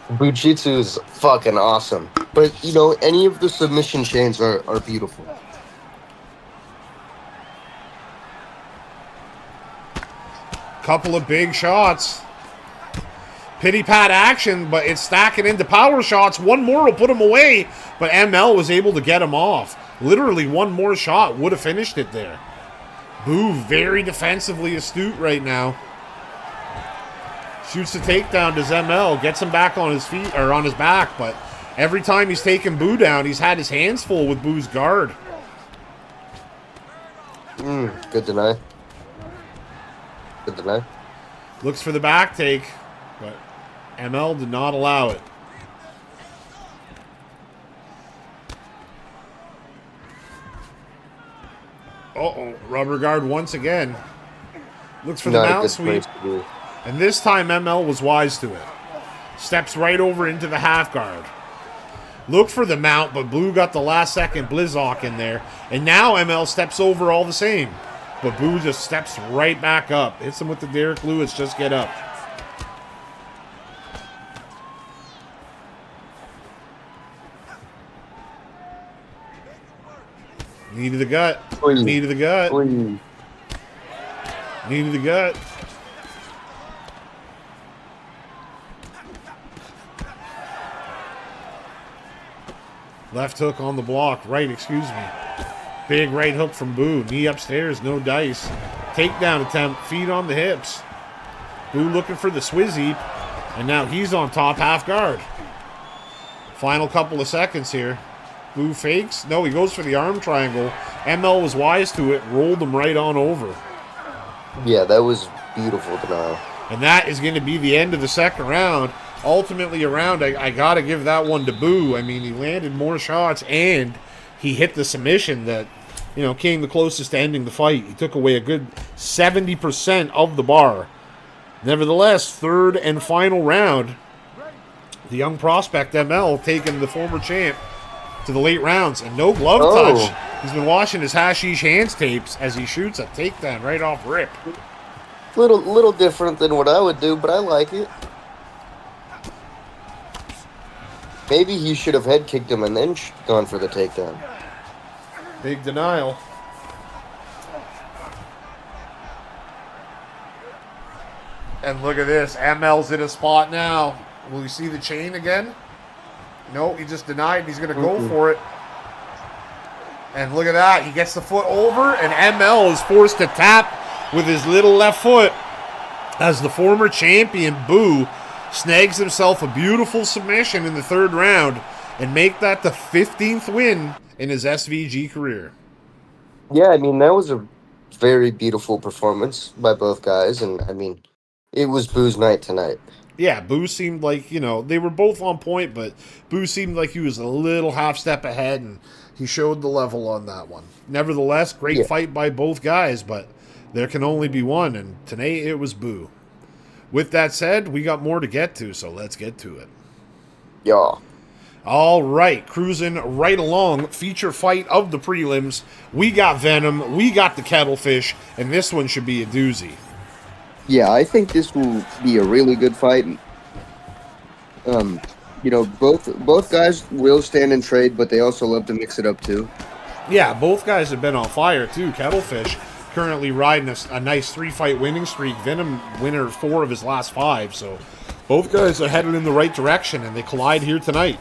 Bujitsu is fucking awesome. But, you know, any of the submission chains are beautiful. Couple of big shots. Pity pat action, but it's stacking into power shots. One more will put him away, but ML was able to get him off. Literally one more shot would have finished it there. Boo, very defensively astute right now. Shoots the takedown to ML, gets him back on his feet, or on his back, but every time he's taken Boo down, he's had his hands full with Boo's guard. Good deny. Good deny. Looks for the back take, but ML did not allow it. Uh-oh, rubber guard once again. Looks for the mount sweep. And this time ML was wise to it. Steps right over into the half guard. Looked for the mount, but Boo got the last second Blizzok in there. And now ML steps over all the same. But Boo just steps right back up. Hits him with the Derek Lewis, just get up. Knee to the gut. Knee to the gut. Knee to the gut. Left hook on the block. Right, excuse me. Big right hook from Boo. Knee upstairs, no dice. Takedown attempt, feet on the hips. Boo looking for the Swizzy. And now he's on top half guard. Final couple of seconds here. Boo fakes. No, he goes for the arm triangle. ML was wise to it, rolled him right on over. Yeah, that was beautiful denial. And that is going to be the end of the second round. Ultimately, around, I got to give that one to Boo. I mean, he landed more shots, and he hit the submission that, came the closest to ending the fight. He took away a good 70% of the bar. Nevertheless, third and final round, the young prospect ML taking the former champ to the late rounds, and no glove touch. He's been washing his hashish hands tapes as he shoots a takedown right off rip. Little different than what I would do, but I like it. Maybe he should have head kicked him and then gone for the takedown. Big denial. And look at this. ML's in a spot now. Will you see the chain again? No, he just denied. He's going to go for it. And look at that. He gets the foot over, and ML is forced to tap with his little left foot as the former champion, Boo, snags himself a beautiful submission in the third round and make that the 15th win in his SVG career. Yeah, I mean, that was a very beautiful performance by both guys, and I mean, it was Boo's night tonight. Yeah, Boo seemed like, they were both on point, but Boo seemed like he was a little half step ahead, and he showed the level on that one. Nevertheless, great fight by both guys, but there can only be one, and tonight it was Boo. With that said, we got more to get to, so let's get to it. Yeah. All right, cruising right along, feature fight of the prelims. We got Venom, we got the Kettlefish, and this one should be a doozy. Yeah, I think this will be a really good fight. Both guys will stand and trade, but they also love to mix it up too. Yeah, both guys have been on fire too. Kettlefish currently riding a nice 3-fight winning streak. Venom winner 4 of his last 5. So both guys are headed in the right direction, and they collide here tonight.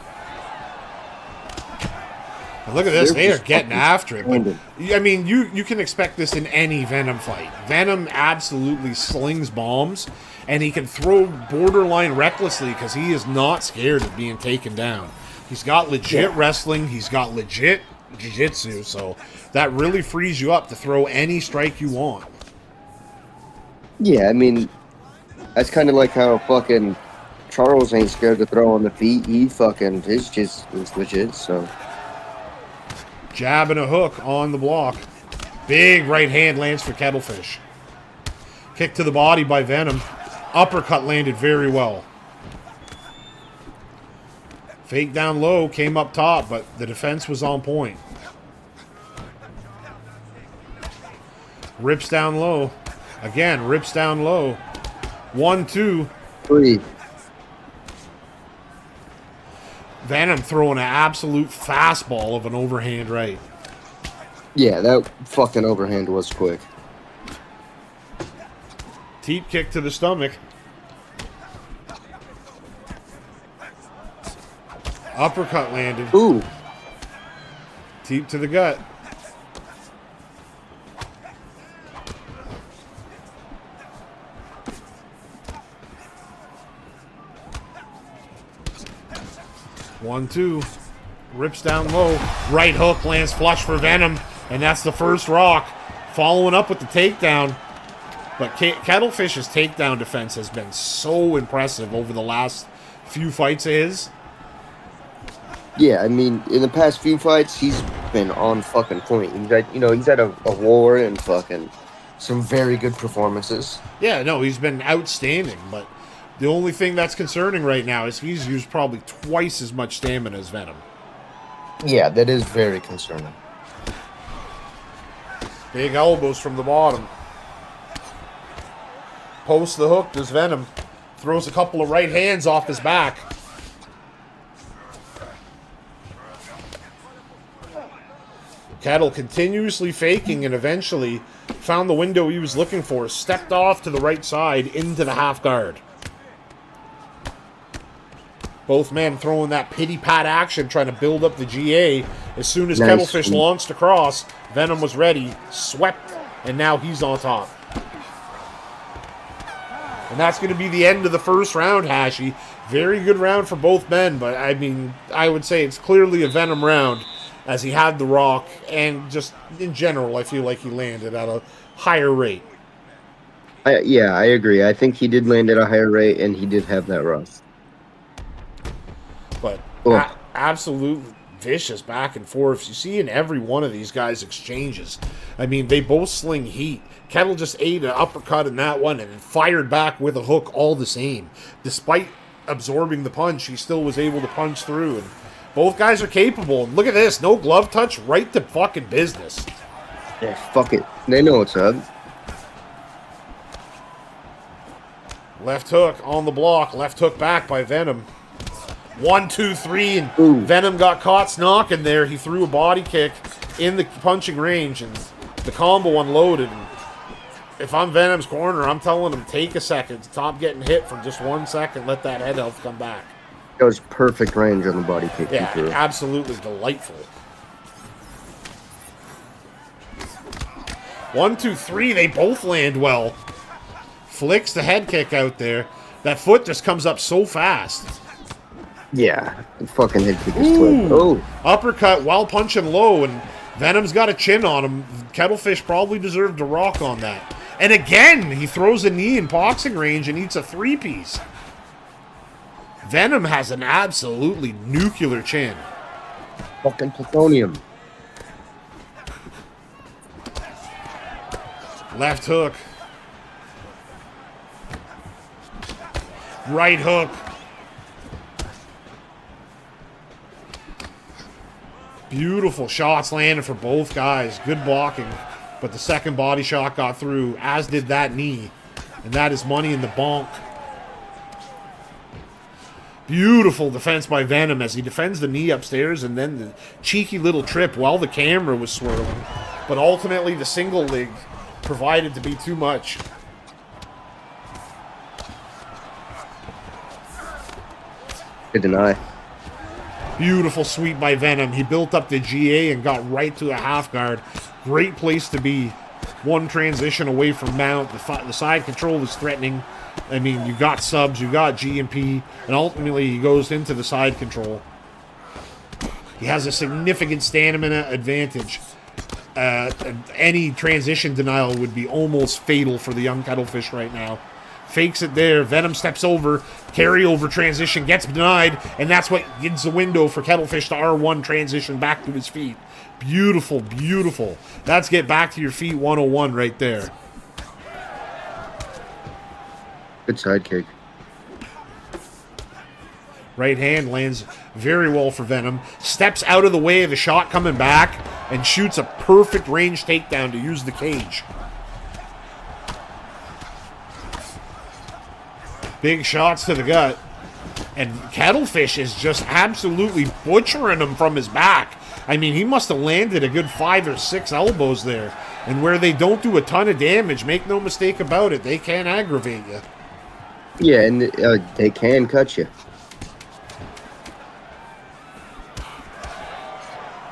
And look at this. They are getting after it. But, I mean, you can expect this in any Venom fight. Venom absolutely slings bombs, and he can throw borderline recklessly because he is not scared of being taken down. He's got legit wrestling. He's got legit jiu-jitsu, so that really frees you up to throw any strike you want. Yeah, I mean, that's kind of like how fucking Charles ain't scared to throw on the feet. His just is legit, so. Jab and a hook on the block. Big right hand lands for Kettlefish. Kick to the body by Venom. Uppercut landed very well. Fake down low, came up top, but the defense was on point. Rips down low. Again, rips down low. 1, 2. 3. Venom throwing an absolute fastball of an overhand right. Yeah, that fucking overhand was quick. Teep kick to the stomach. Uppercut landed. Ooh. Teep to the gut. One, 2. Rips down low. Right hook lands flush for Venom. And that's the first rock. Following up with the takedown. But Kettlefish's takedown defense has been so impressive over the last few fights of his. Yeah, I mean, in the past few fights, he's been on fucking point. He's had a war and fucking Some very good performances. Yeah, no, he's been outstanding, but the only thing that's concerning right now is he's used probably twice as much stamina as Venom. Yeah, that is very concerning. Big elbows from the bottom. Posts the hook, does Venom. Throws a couple of right hands off his back. Kettle continuously faking and eventually found the window he was looking for. Stepped off to the right side into the half guard. Both men throwing that pity-pat action, trying to build up the GA. As soon as Kettlefish launched across, Venom was ready, swept, and now he's on top. And that's going to be the end of the first round, Hashi. Very good round for both men, but I mean, I would say it's clearly a Venom round. as he had the rock, and just in general, I feel like he landed at a higher rate. Yeah, I agree. I think he did land at a higher rate, and he did have that rush. But Oh, absolute vicious back and forth. You see in every one of these guys' exchanges. I mean, they both sling heat. Kettle just ate an uppercut in that one and fired back with a hook all the same. Despite absorbing the punch, he still was able to punch through. And both guys are capable. And look at this. No glove touch, right to fucking business. yeah, fuck it. They know what's up. Left hook on the block. Left hook back by Venom. 1, 2, 3, and Ooh. Venom got caught snocking there. He threw a body kick in the punching range, and the combo unloaded. And if I'm Venom's corner, I'm telling him, take a second. Stop getting hit for just 1 second. Let that head health come back. That was perfect range on the body kick. he Yeah, threw. absolutely delightful. 1, 2, 3, they both land well. Flicks the head kick out there. That foot just comes up so fast. Yeah, the fucking head kick is twin. Oh, Uppercut while punching low, and Venom's got a chin on him. Kettlefish probably deserved a rock on that. And again, he throws a knee in boxing range and eats a 3-piece. Venom has an absolutely nuclear chin. fucking plutonium. Left hook. Right hook. Beautiful shots landed for both guys. Good blocking. But the second body shot got through, as did that knee. And that is money in the bonk. Beautiful defense by Venom as he defends the knee upstairs, and then the cheeky little trip while the camera was swirling. But ultimately the single leg provided to be too much. Good deny. Beautiful sweep by Venom. He built up the GA and got right to a half guard. Great place to be. One transition away from mount. The side control was threatening. I mean, you got subs, you got G and P, and ultimately he goes into the side control. He has a significant stamina advantage. Any transition denial would be almost fatal for the young Kettlefish right now. Fakes it there. Venom steps over. Carryover transition gets denied. And that's what gives the window for Kettlefish to R1 transition back to his feet. Beautiful, beautiful. That's get back to your feet 101 right there. Good side kick. Right hand lands very well for Venom. Steps out of the way of the shot coming back and shoots a perfect range takedown to use the cage. Big shots to the gut. And Kettlefish is just absolutely butchering him from his back. I mean, he must have landed a good 5 or 6 elbows there. And where they don't do a ton of damage, make no mistake about it, they can aggravate you. Yeah, and they can cut you.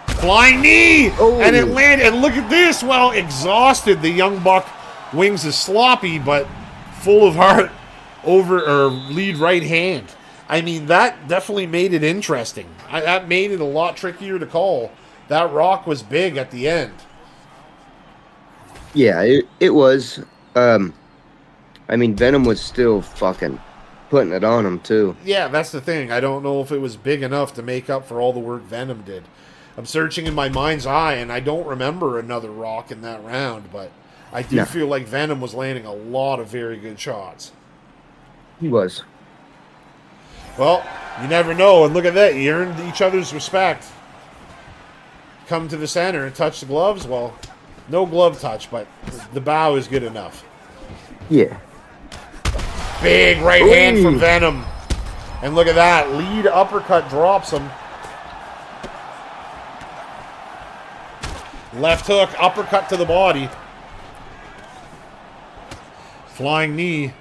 Flying knee! Oh. And it landed. And look at this. Well, exhausted. The young buck wings is sloppy, but full of heart over or lead right hand. I mean, that definitely made it interesting. That made it a lot trickier to call. That rock was big at the end. Yeah, it was. I mean, Venom was still fucking putting it on him, too. Yeah, that's the thing. I don't know if it was big enough to make up for all the work Venom did. I'm searching in my mind's eye, and I don't remember another rock in that round, but I do feel like Venom was landing a lot of very good shots. He was. Well, you never know, and look at that. You earned each other's respect. Come to the center and touch the gloves. Well, no glove touch, but the bow is good enough. Yeah. Big right hand from Venom. And look at that. Lead uppercut drops him. Left hook, uppercut to the body. Flying knee.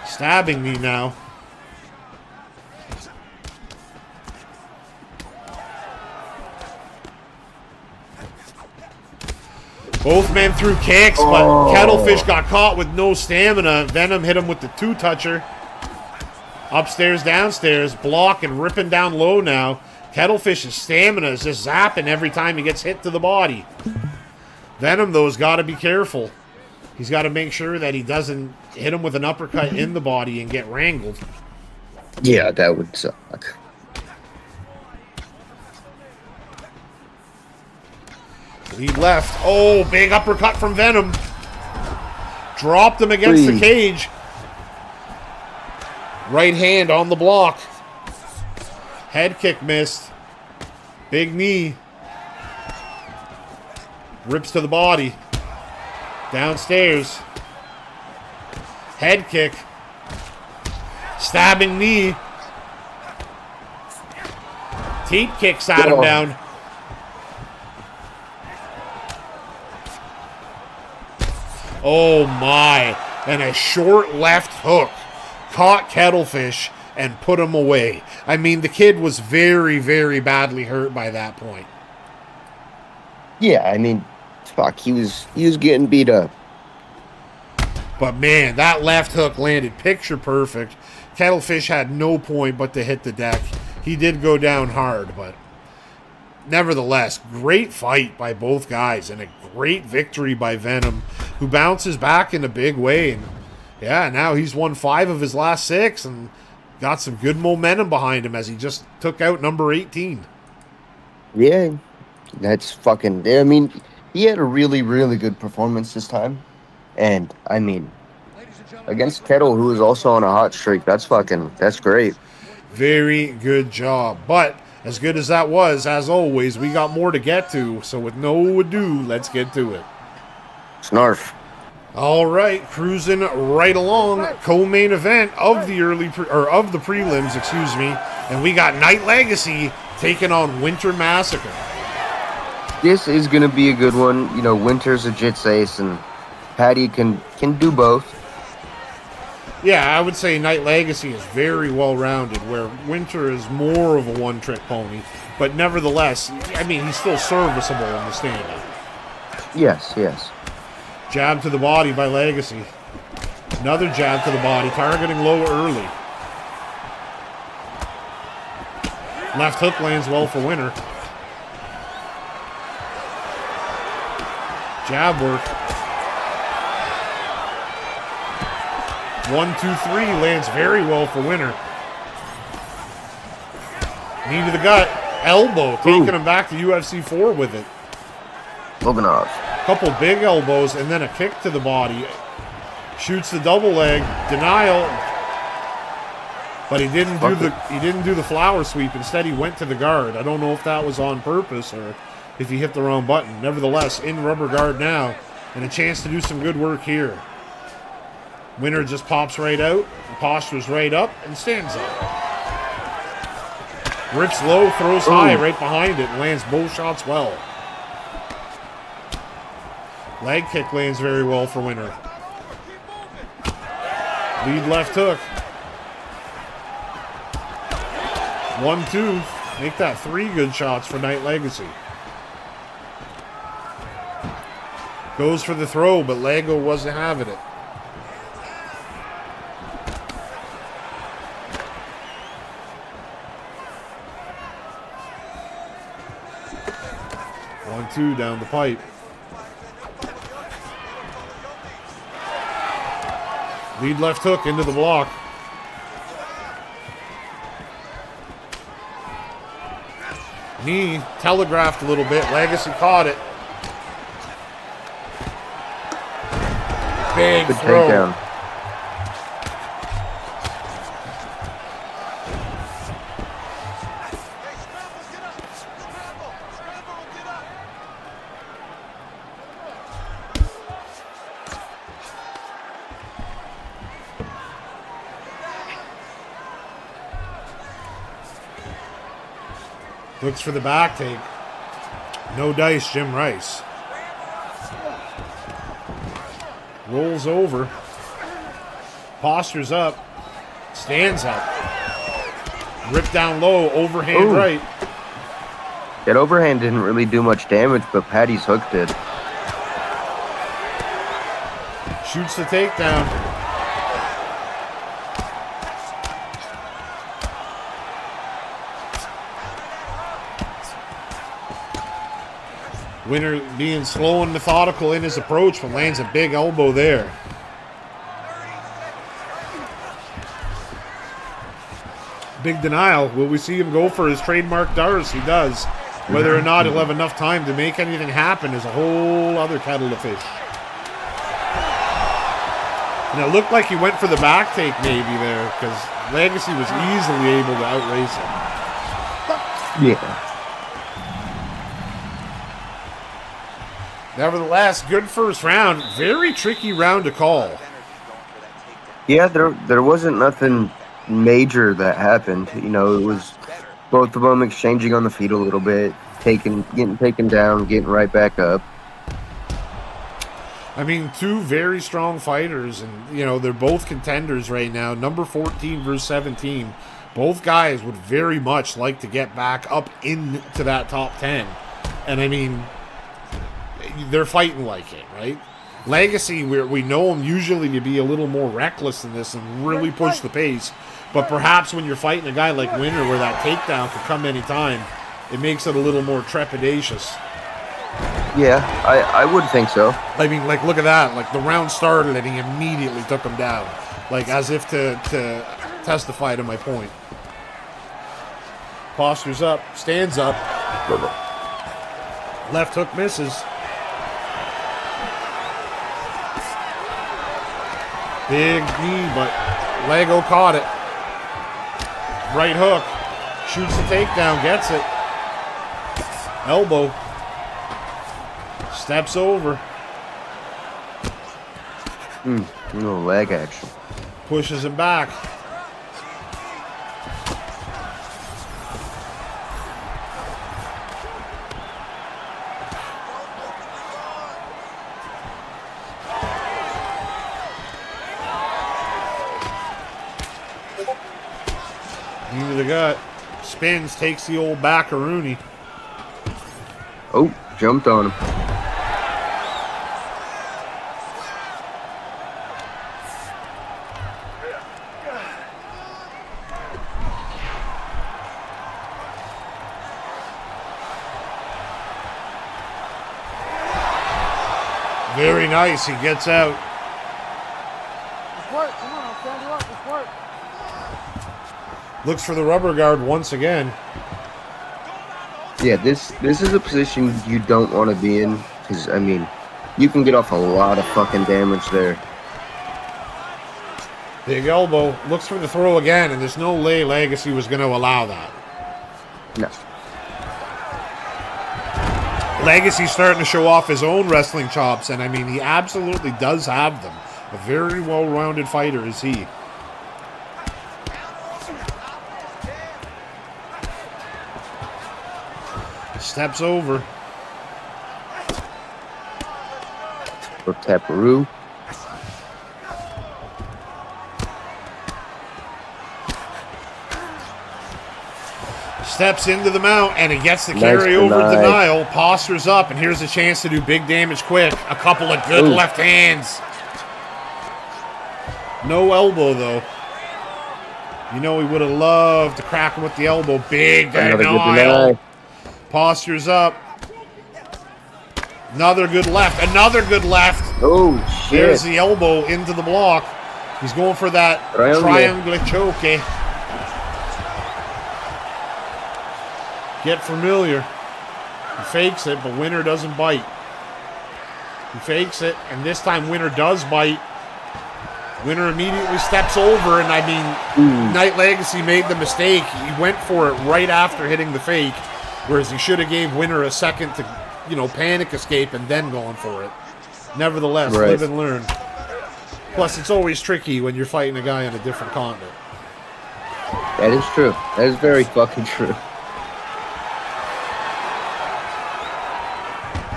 Stabbing knee now. Both men threw kicks, but Kettlefish got caught with no stamina. Venom hit him with the two-toucher. Upstairs, downstairs, block and ripping down low now. Kettlefish's stamina is just zapping every time he gets hit to the body. Venom, though, has got to be careful. He's got to make sure that he doesn't hit him with an uppercut in the body and get wrangled. Yeah, that would suck. Lead left. Oh, big uppercut from Venom. Dropped him against the cage. Right hand on the block. Head kick missed. Big knee. Rips to the body. Downstairs. Head kick. Stabbing knee. Teep kicks at him down. Oh my. And a short left hook caught Kettlefish and put him away. I mean, the kid was very, very badly hurt by that point. Yeah, I mean, fuck, he was getting beat up. But man, that left hook landed picture perfect. Kettlefish had no point but to hit the deck. He did go down hard, but nevertheless, great fight by both guys and a great victory by Venom, who bounces back in a big way. And yeah, now he's won 5 of his last 6 and got some good momentum behind him as he just took out number 18. Yeah, that's fucking... I mean, he had a really, really good performance this time. And, I mean, against Kettle, who is also on a hot streak, that's great. Very good job. But as good as that was, as always, we got more to get to. So with no ado, let's get to it. Snarf. All right, cruising right along, co-main event of the of the prelims, excuse me, and we got Night Legacy taking on Winter Massacre. This is gonna be a good one. You know, Winter's a Jits ace, and Patty can do both. Yeah, I would say Night Legacy is very well-rounded, where Winter is more of a one-trick pony, but nevertheless, I mean, he's still serviceable in the stand-up. Yes, yes. Jab to the body by Legacy. Another jab to the body, targeting low early. Left hook lands well for Winter. Jab work. 1, 2, 3 lands very well for Winter. Knee to the gut. Elbow, taking him back to UFC 4 with it. Loganov. Couple big elbows and then a kick to the body. Shoots the double leg. Denial. But he didn't do the flower sweep. Instead, he went to the guard. I don't know if that was on purpose or if he hit the wrong button. Nevertheless, in rubber guard now, and a chance to do some good work here. Winter just pops right out, postures right up, and stands up. Rips low, throws high right behind it, and lands both shots well. Leg kick lands very well for Winter. Lead left hook. 1, 2. Make that 3 good shots for Night Legacy. Goes for the throw, but Lego wasn't having it. One, 2 down the pipe. Lead left hook into the block. Knee telegraphed a little bit. Legacy caught it. Big Good throw. takedown. Looks for the back take. No dice, Jim Rice. Rolls over. Postures up. Stands up. Rip down low. Overhand right. That overhand didn't really do much damage, but Patty's hook did. Shoots the takedown. Winner being slow and methodical in his approach, but lands a big elbow there. Big denial. Will we see him go for his trademark Dars? He does. Whether or not he'll have enough time to make anything happen is a whole other kettle of fish. And it looked like he went for the back take maybe there, because Legacy was easily able to outrace him. Yeah. Nevertheless, good first round. Very tricky round to call. Yeah, there wasn't nothing major that happened. You know, it was both of them exchanging on the feet a little bit, getting taken down, getting right back up. I mean, two very strong fighters, and, you know, they're both contenders right now. Number 14 versus 17. Both guys would very much like to get back up into that top 10. And, I mean, they're fighting like it, right? Legacy, we know him usually to be a little more reckless than this and really push the pace. But perhaps when you're fighting a guy like Winner where that takedown could come anytime, it makes it a little more trepidatious. Yeah, I would think so. I mean, like, look at that. Like, the round started and he immediately took him down. Like, as if to testify to my point. Postures up, stands up. Left hook misses. Big knee, but Lego caught it. Right hook. Shoots the takedown, gets it. Elbow. Steps over. No leg action. Pushes him back. Knee to the gut. Spins, takes the old backaroonie. Oh, jumped on him. Very nice. He gets out. Come on, I'll stand you up. Just work. Looks for the rubber guard once again. Yeah, this is a position you don't want to be in, because, I mean, you can get off a lot of fucking damage there. Big elbow. Looks for the throw again, and there's no way Legacy was going to allow that. No. Legacy's starting to show off his own wrestling chops, and I mean, he absolutely does have them. A very well-rounded fighter is he. Steps over. Or taparoo. Steps into the mount, and he gets the carryover denial. Postures up, and here's a chance to do big damage quick. A couple of good left hands. No elbow, though. You know, he would have loved to crack him with the elbow. Big denial. Postures up. Another good left. Another good left. Oh, shit. There's the elbow into the block. He's going for that triangle choke. Get familiar. He fakes it, but Winner doesn't bite. He fakes it, and this time Winner does bite. Winner immediately steps over, and I mean, Night Legacy made the mistake. He went for it right after hitting the fake, whereas he should have gave Winner a second to, you know, panic escape and then going for it. Nevertheless, live and learn. Plus, it's always tricky when you're fighting a guy on a different continent. That is true. That is very fucking true.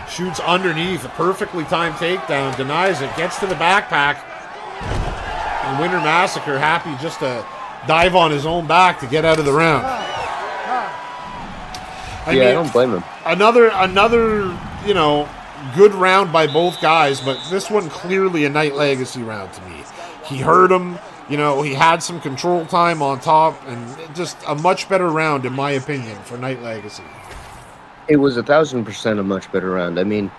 Shoots underneath, a perfectly timed takedown, denies it, gets to the backpack. And Winner Massacre happy just to dive on his own back to get out of the round. I mean, I don't blame him. Another, you know, good round by both guys, but this one clearly a Night Legacy round to me. He hurt him, you know, he had some control time on top, and just a much better round in my opinion for Night Legacy. It was 1,000% a much better round. I mean,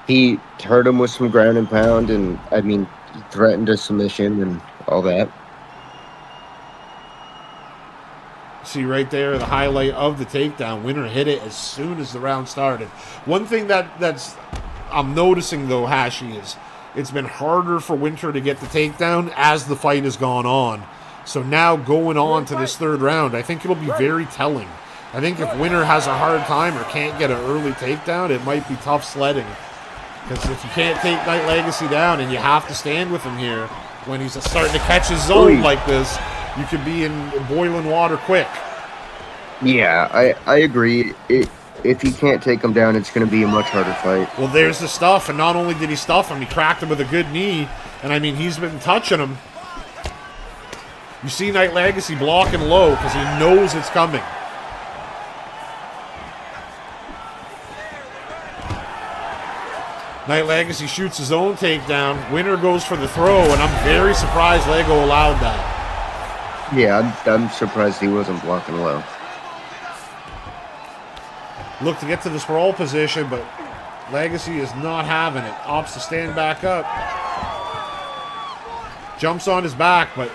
he hurt him with some ground and pound, and I mean, he threatened a submission and all that. See right there, the highlight of the takedown. Winner hit it as soon as the round started. One thing that's I'm noticing though, Hashi, is it's been harder for Winter to get the takedown as the fight has gone on. So now going on to this third round, I think it'll be very telling. I think if Winter has a hard time or can't get an early takedown, it might be tough sledding. Because if you can't take Night Legacy down and you have to stand with him here, when he's starting to catch his zone like this, you could be in boiling water quick. Yeah, I agree. If you can't take him down, it's going to be a much harder fight. Well, there's the stuff, and not only did he stuff him, he cracked him with a good knee, and I mean, he's been touching him. You see Night Legacy blocking low because he knows it's coming. Night Legacy shoots his own takedown. Winner goes for the throw, and I'm very surprised Lego allowed that. Yeah, I'm surprised he wasn't blocking low. Look to get to the sprawl position, but Legacy is not having it. Opts to stand back up. Jumps on his back, but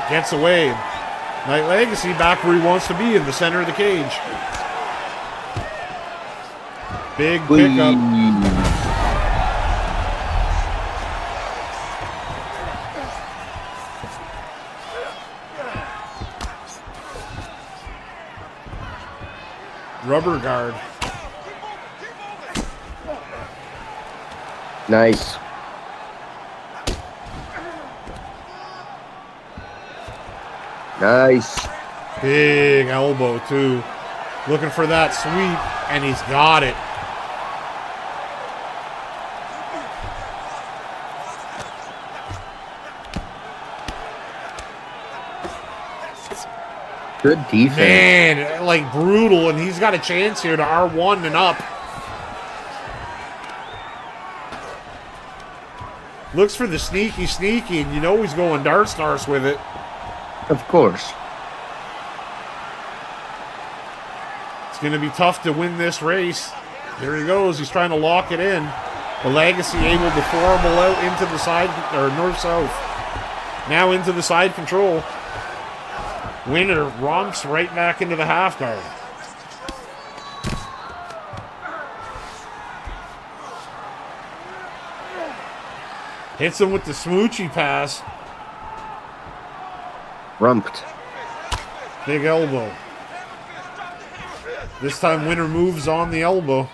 gets away. Night Legacy back where he wants to be, in the center of the cage. Big pickup. Rubber guard. Nice. Nice. Big elbow, too. Looking for that sweep, and he's got it. Good defense. Man, like brutal, and he's got a chance here to R1 and up. Looks for the sneaky, and you know he's going darts with it. Of course. It's going to be tough to win this race. Here he goes. He's trying to lock it in. The Legacy able to formal out into the side, or north-south. Now into the side control. Winner romps right back into the half guard. Hits him with the smoochy pass. Rumped. Big elbow. This time Winner moves on the elbow.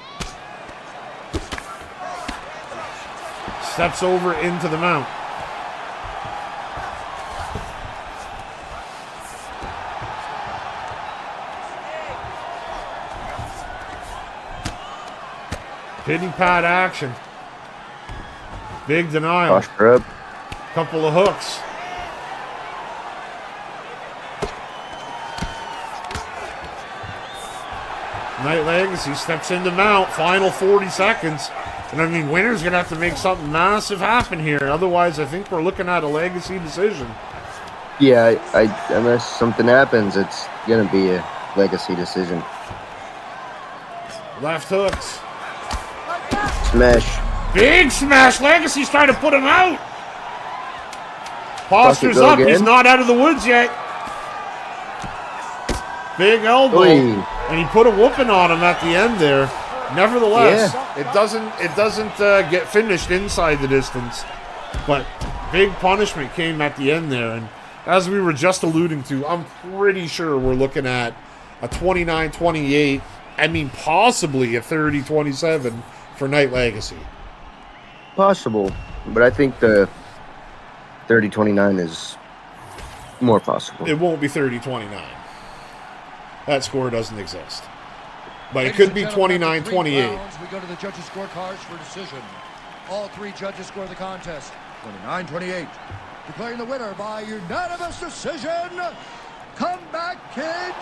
Steps over into the mount. Pity pad action. Big denial. Posture up. Couple of hooks. Night Legacy steps into mount. Final 40 seconds. And I mean, Winner's going to have to make something massive happen here. Otherwise, I think we're looking at a Legacy decision. Yeah, unless something happens, it's going to be a Legacy decision. Left hooks. Smash. Big smash. Legacy's trying to put him out. Posture's up. Again. He's not out of the woods yet. Big elbow. Oy. And he put a whooping on him at the end there. Nevertheless, it doesn't get finished inside the distance. But big punishment came at the end there. And as we were just alluding to, I'm pretty sure we're looking at a 29-28. I mean, possibly a 30-27 for Night Legacy. Possible. But I think the 30-29 is more possible. It won't be 30-29. That score doesn't exist. But it could be 29-28. We go to the judges' scorecards for decision. All three judges score the contest. 29-28. Declaring the winner by unanimous decision. Comeback Kid.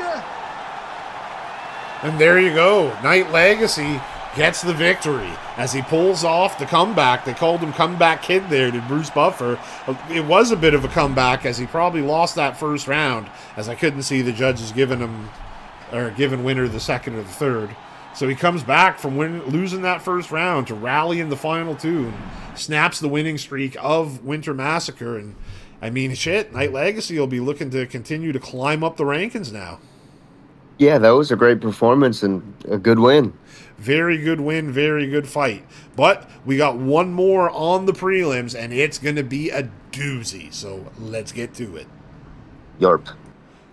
And there you go. Night Legacy gets the victory as he pulls off the comeback. They called him Comeback Kid there to Bruce Buffer. It was a bit of a comeback as he probably lost that first round, as I couldn't see the judges giving Winner the second or the third. So he comes back from losing that first round to rally in the final two and snaps the winning streak of Winter Massacre. And I mean, shit, Night Legacy will be looking to continue to climb up the rankings now. Yeah, that was a great performance and a good win. Very good win, very good fight. But we got one more on the prelims, and it's going to be a doozy. So let's get to it. Yarp.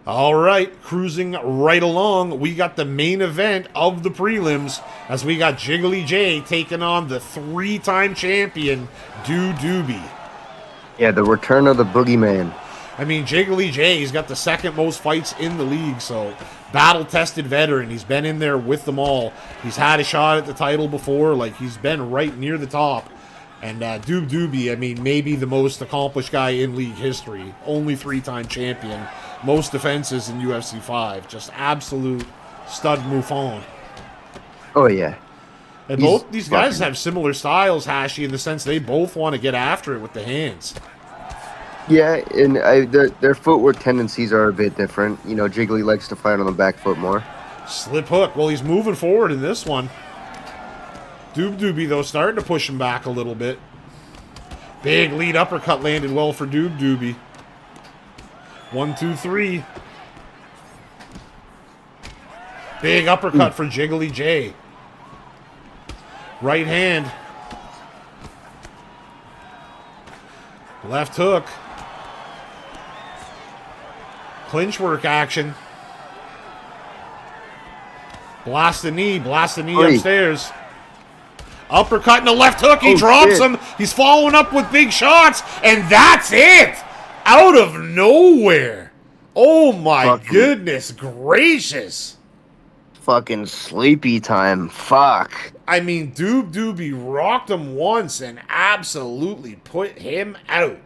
All right, cruising right along, we got the main event of the prelims as we got Jiggly J taking on the 3-time champion, Doobie. Yeah, the return of the boogeyman. I mean, Jiggly J, he's got the second most fights in the league, so battle-tested veteran. He's been in there with them all. He's had a shot at the title before. Like, he's been right near the top. And Doobie, I mean, maybe the most accomplished guy in league history. Only 3-time champion. Most defenses in UFC 5. Just absolute stud moufon. Oh, yeah. And both these guys have similar styles, Hashi, in the sense they both want to get after it with the hands. Yeah, and their footwork tendencies are a bit different. You know, Jiggly likes to fight on the back foot more. Slip hook. Well, he's moving forward in this one. Doobie, though, starting to push him back a little bit. Big lead uppercut landed well for Doobie. 1, 2, 3. Big uppercut for Jiggly J. Right hand. Left hook. Clinch work action. Blast the knee upstairs. Uppercut and a left hook. He drops him. He's following up with big shots. And that's it. Out of nowhere. Oh my goodness gracious. Fucking sleepy time. Fuck. I mean, Doobie rocked him once and absolutely put him out.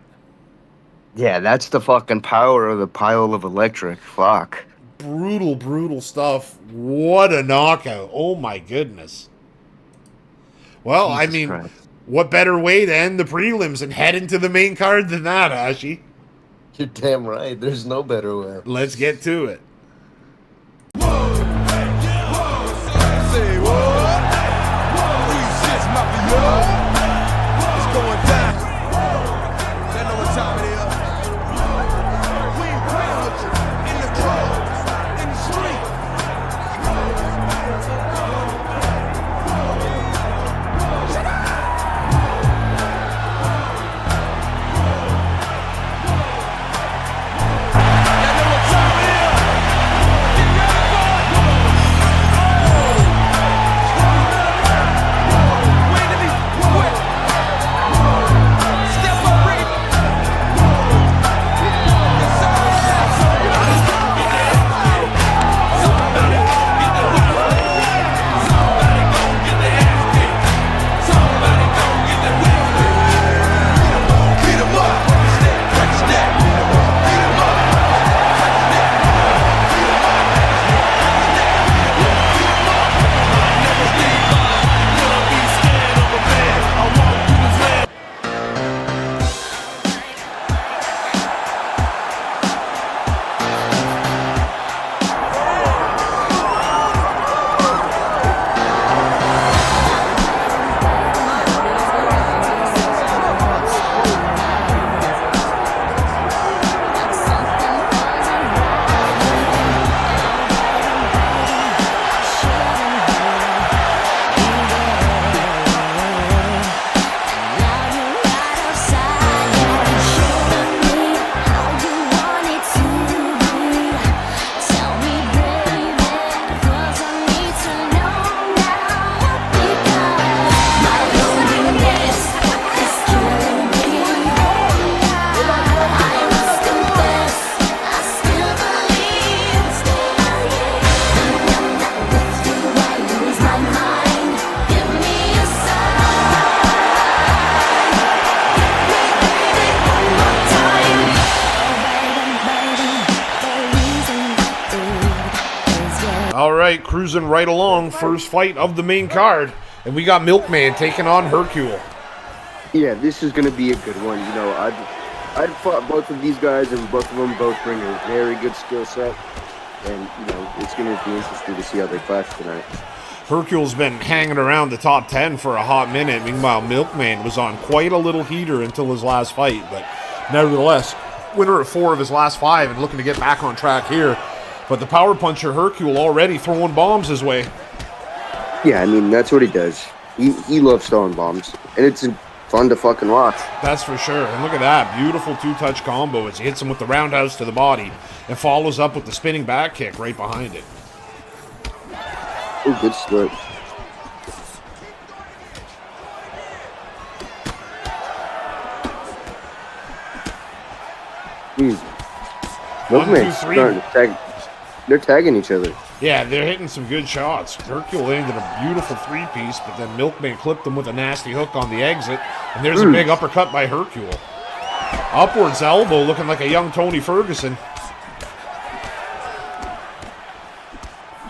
Yeah, that's the fucking power of the pile of electric. Fuck. Brutal, brutal stuff. What a knockout. Oh my goodness. Well, Jesus, I mean, Christ. What better way to end the prelims and head into the main card than that, Ashi? You're damn right. There's no better way. Let's get to it. All right, cruising right along, first fight of the main card. And we got Milkman taking on Hercule. Yeah, this is going to be a good one. You know, I've fought both of these guys, and both of them bring a very good skill set. And, you know, it's going to be interesting to see how they clash tonight. Hercule's been hanging around the top 10 for a hot minute. Meanwhile, Milkman was on quite a little heater until his last fight. But nevertheless, winner of 4 of his last 5 and looking to get back on track here. But the power puncher Hercule already throwing bombs his way. Yeah, I mean, that's what he does. He loves throwing bombs. And it's fun to fucking watch. That's for sure. And look at that. Beautiful 2-touch combo as he hits him with the roundhouse to the body and follows up with the spinning back kick right behind it. Oh, good split. Milkman's starting to tag. They're tagging each other. Yeah, they're hitting some good shots. Hercule landed a beautiful 3-piece, but then Milkman clipped him with a nasty hook on the exit. And there's a big uppercut by Hercule. Upwards elbow looking like a young Tony Ferguson.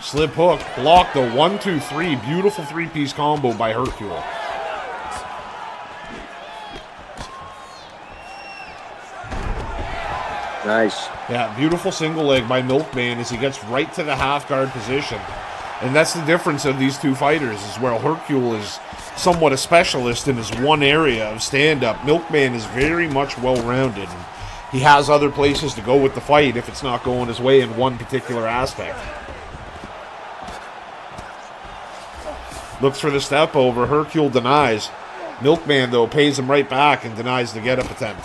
Slip hook, blocked the 1-2-3. Beautiful 3-piece combo by Hercule. Nice. Yeah, beautiful single leg by Milkman as he gets right to the half guard position. And that's the difference of these two fighters, is where Hercule is somewhat a specialist in his one area of stand-up. Milkman is very much well-rounded. He has other places to go with the fight if it's not going his way in one particular aspect. Looks for the step over. Hercule denies. Milkman, though, pays him right back and denies the get-up attempt.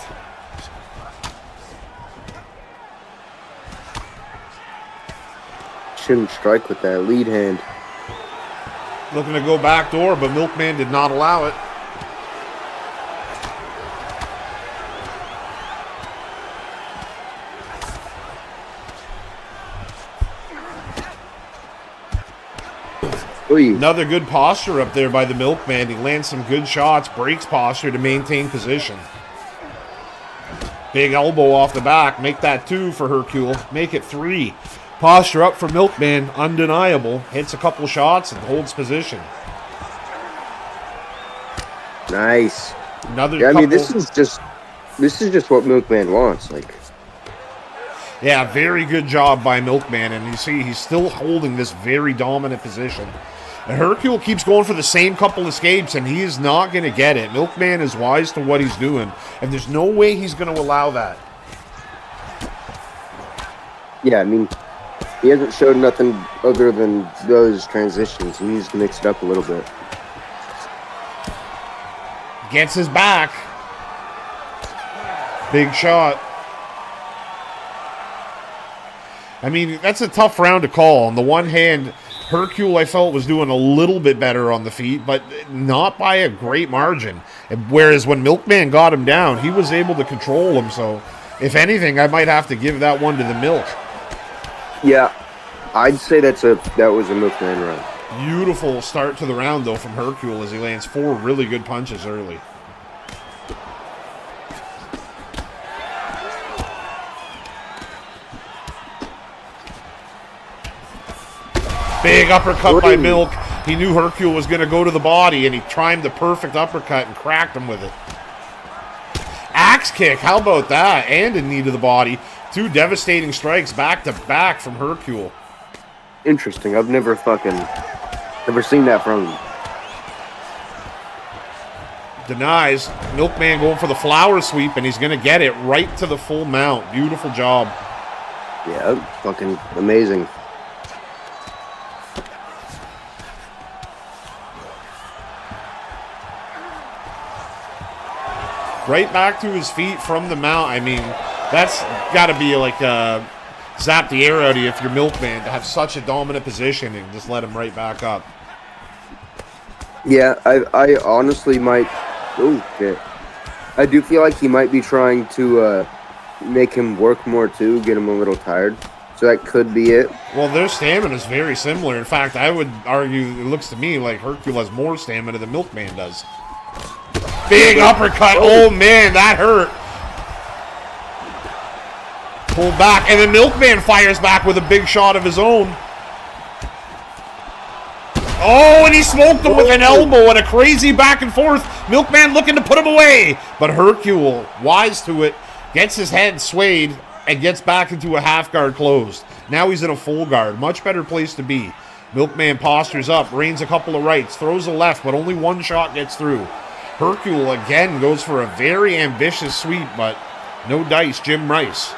Shouldn't strike with that lead hand. Looking to go back door, but Milkman did not allow it. Oy. Another good posture up there by the Milkman. He lands some good shots, breaks posture to maintain position. Big elbow off the back. Make that 2 for Hercule. Make it 3. Posture up for Milkman, undeniable. Hits a couple shots and holds position. Nice. Another. Yeah, I mean, this is just what Milkman wants. Like, yeah, very good job by Milkman, and you see he's still holding this very dominant position. And Hercule keeps going for the same couple escapes, and he is not going to get it. Milkman is wise to what he's doing, and there's no way he's going to allow that. yeah, I mean, he hasn't showed nothing other than those transitions. He needs to mix it up a little bit. Gets his back. Big shot. I mean, that's a tough round to call. On the one hand, Hercule, I felt, was doing a little bit better on the feet, but not by a great margin. Whereas when Milkman got him down, he was able to control him. So, if anything, I might have to give that one to the Milk. Yeah, I'd say that was a Milkman run. Beautiful start to the round, though, from Hercule as he lands 4 really good punches early. Big uppercut by Milk. He knew Hercule was going to go to the body, and he timed the perfect uppercut and cracked him with it. Axe kick, how about that? And a knee to the body. 2 devastating strikes back-to-back from Hercule. Interesting. I've never seen that from him. Denies. Milkman going for the flower sweep, and he's going to get it right to the full mount. Beautiful job. Yeah, fucking amazing. Right back to his feet from the mount. I mean, that's got to be like zap the air out of you if you're Milkman to have such a dominant position and just let him right back up. Yeah, I honestly might. Oh shit! I do feel like he might be trying to make him work more too, get him a little tired. So that could be it. Well, their stamina is very similar. In fact, I would argue it looks to me like Hercule has more stamina than Milkman does. Big uppercut. Oh, man, that hurt. Pulled back, and then Milkman fires back with a big shot of his own. Oh, and he smoked him with an elbow and a crazy back and forth. Milkman looking to put him away. But Hercule, wise to it, gets his head swayed and gets back into a half guard closed. Now he's in a full guard. Much better place to be. Milkman postures up, rains a couple of rights, throws a left, but only one shot gets through. Hercule again goes for a very ambitious sweep, but no dice, Jim Rice.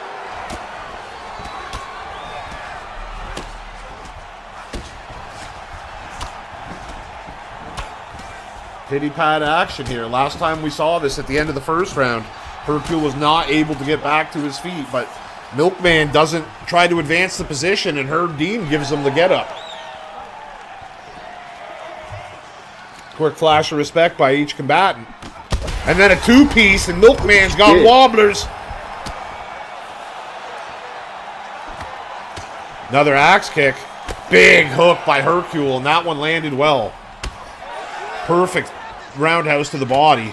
Pity pad action here. Last time we saw this at the end of the first round, Hercule was not able to get back to his feet, but Milkman doesn't try to advance the position, and Herb Dean gives him the get-up. Quick flash of respect by each combatant. And then a two-piece, and Milkman's got wobblers. Another axe kick. Big hook by Hercule, and that one landed well. Perfect roundhouse to the body.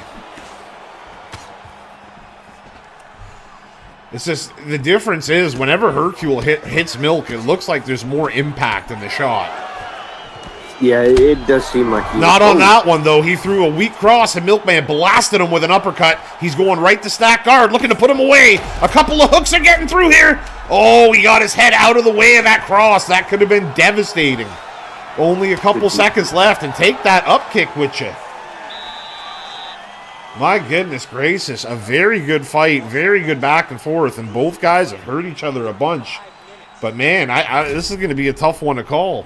It's just, the difference is whenever Hercule hits Milk, it looks like there's more impact in the shot. Yeah, it does seem like he's... Not on that one, though. He threw a weak cross, and Milkman blasted him with an uppercut. He's going right to stack guard, looking to put him away. A couple of hooks are getting through here. Oh, he got his head out of the way of that cross. That could have been devastating. Only a couple seconds left, and take that up kick with you. My goodness gracious. A very good fight, very good back and forth, and both guys have hurt each other a bunch. But, man, this is going to be a tough one to call.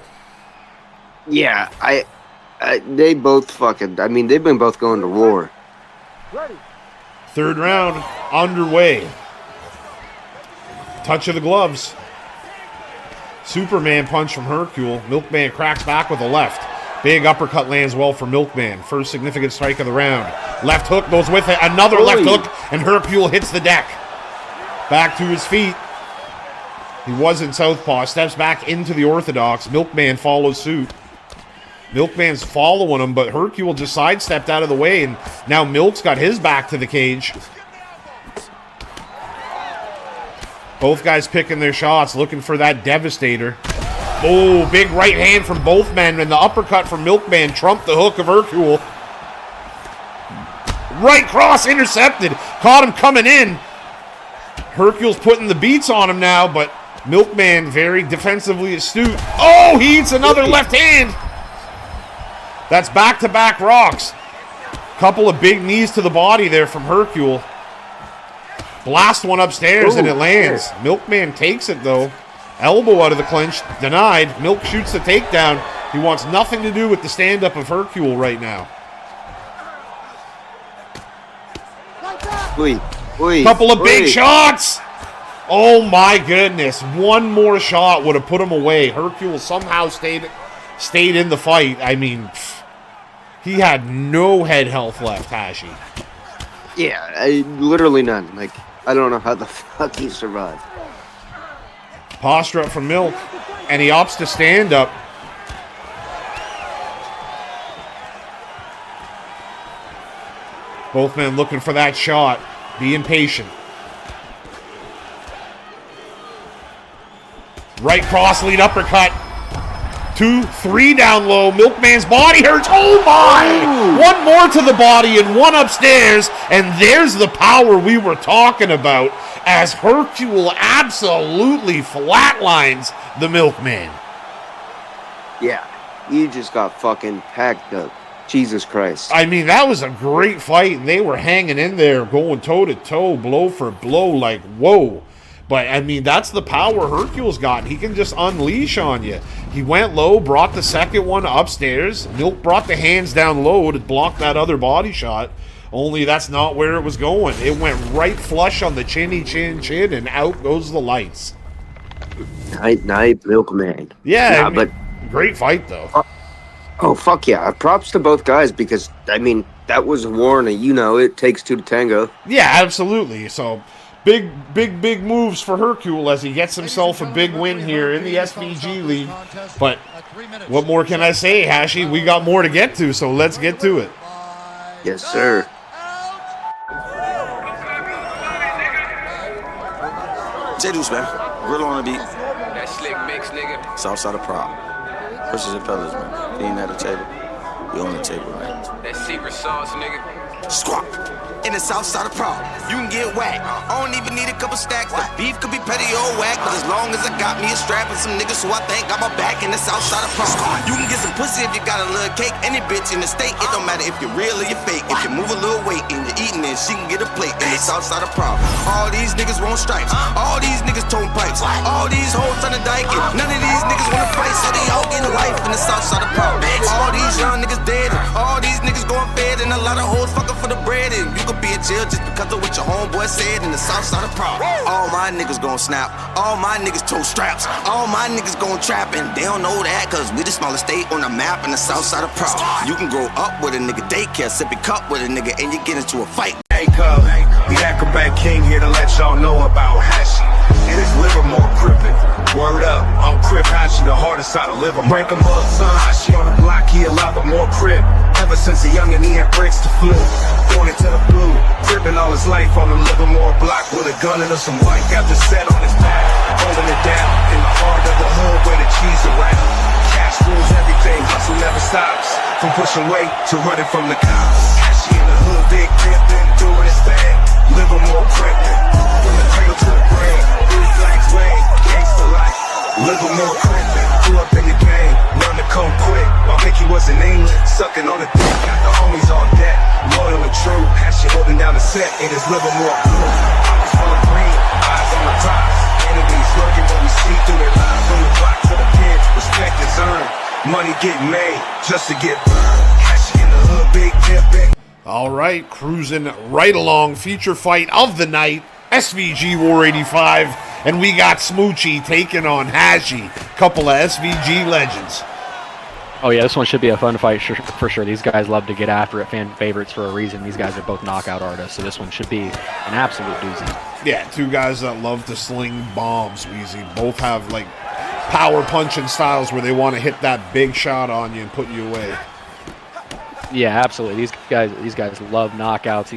Yeah, they both fucking... I mean, they've been both going to war. Third round underway. Touch of the gloves. Superman punch from Hercule. Milkman cracks back with a left. Big uppercut lands well for Milkman. First significant strike of the round. Left hook goes with it. Another left hook, and Hercule hits the deck. Back to his feet. He was in southpaw. Steps back into the orthodox. Milkman follows suit. Milkman's following him, but Hercule just sidestepped out of the way, and now Milk's got his back to the cage. Both guys picking their shots, looking for that devastator. Oh, big right hand from both men, and the uppercut from Milkman trumped the hook of Hercule. Right cross intercepted. Caught him coming in. Hercule's putting the beats on him now, but Milkman very defensively astute. Oh, he eats another left hand. That's back-to-back rocks. Couple of big knees to the body there from Hercule. Blast one upstairs, and it lands. Milkman takes it, though. Elbow out of the clinch. Denied. Milk shoots the takedown. He wants nothing to do with the stand-up of Hercule right now. Couple of big shots. Oh, my goodness. One more shot would have put him away. Hercule somehow stayed in the fight. I mean... He had no head health left, Hashi. Yeah, literally none. Like, I don't know how the fuck he survived. Posture up from Milk, and he opts to stand up. Both men looking for that shot, being patient. Right cross lead uppercut. 2, 3 down low. Milkman's body hurts. Oh my! One more to the body and one upstairs. And there's the power we were talking about as Hercule absolutely flatlines the Milkman. Yeah, he just got fucking packed up. Jesus Christ. I mean, that was a great fight, and they were hanging in there, going toe-to-toe, blow for blow, like, whoa. But, I mean, that's the power Hercule's got. He can just unleash on you. He went low, brought the second one upstairs. Milk brought the hands down low to block that other body shot. Only that's not where it was going. It went right flush on the chinny chin, and out goes the lights. Night, Milkman. Yeah, but great fight, though. Oh, fuck yeah. Props to both guys because, I mean, that was war, and it takes two to tango. Yeah, absolutely. So... Big moves for Hercule as he gets himself a big win here in the SVG League. But what more can I say, Hashi? We got more to get to, so let's get to it. Yes, sir. J-Juice, man. Grill on the beat. That slick mix, nigga. Southside of Prop. Versus Impellers, man. He ain't at the table. We on the table, man. That secret sauce, nigga. Squat. In the south side of Prague, you can get whacked. I don't even need a couple stacks. The beef could be petty or whack, but as long as I got me a strap and some niggas who I think got my back in the south side of Prague. You can get some pussy if you got a little cake. Any bitch in the state, it don't matter if you're real or you're fake. If you move a little weight and you're eating it, she can get a plate in the south side of Prague. All these niggas want stripes. All these niggas tone pipes. All these hoes tryna dyke it. None of these niggas wanna fight, so they all get a life in the south side of Prague. All these young niggas dead. All these niggas going fed, and a lot of hoes fucking for the bread. And you could be in jail just because of what your homeboy said in the south side of Prague. All my niggas gon' snap. All my niggas toe straps. All my niggas gon' trap, and they don't know that, cause we the smallest state on the map in the south side of Prague. You can grow up with a nigga daycare, sip a cup with a nigga, and you get into a fight. Hey, cub, the Acrobat King here to let y'all know about Hashi. It is Livermore crippin'. Word up, I'm Crip Hashi, the hardest out of Livermore. Break 'em up, son. Hashi on the block, he a lot, but more Crip. Ever since a youngin', he had bricks to flip. Going into the blue, crippin' all his life on the Livermore block with a gun and some white. Got the set on his back, holding it down in the heart of the hood where the cheese around. Cash rules everything, hustle never stops. From pushing weight to running from the cops. Hashi in the hood, big pimpin', doing his thing. Livermore crippin', from the cradle to the grave. Blue flags wave, gangsta life. Livermore crippin', grew up in the game, learned to come quick. While Mickey was in England, sucking on the dick. Got the homies on deck, loyal and true. Hashi holding down the set in his Livermore crew. Eyes full of green, eyes on the prize. Enemies lurking, but we see through their lies. From the block to the pin, respect is earned. Money getting made just to get burned. Hashi in the hood, big pimpin'. All right, cruising right along. Feature fight of the night, SVG War 85. And we got Smoochie taking on Hashi. Couple of SVG legends. Oh yeah, this one should be a fun fight for sure. These guys love to get after it, fan favorites for a reason. These guys are both knockout artists, so this one should be an absolute doozy. Yeah, two guys that love to sling bombs, Weezy. Both have like power punching styles where they want to hit that big shot on you and put you away. Yeah, absolutely. These guys love knockouts.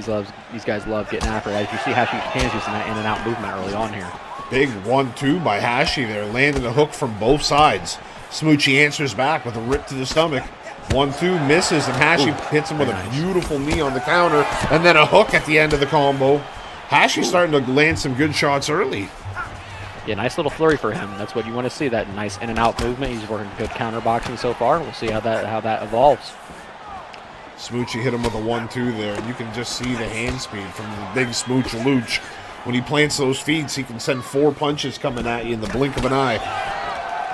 These guys love getting after it. As you see, Hashi's hands using that in and out movement early on here. Big 1-2 by Hashi there, landing a hook from both sides. Smoochie answers back with a rip to the stomach. 1-2 misses, and Hashi hits him with a beautiful knee on the counter, and then a hook at the end of the combo. Hashi's starting to land some good shots early. Yeah, nice little flurry for him. That's what you want to see, that nice in and out movement. He's working good counter boxing so far. We'll see how that evolves. Smoochie hit him with a 1-2 there, and you can just see the hand speed from the big Smooch Luch. When he plants those feeds, he can send 4 punches coming at you in the blink of an eye.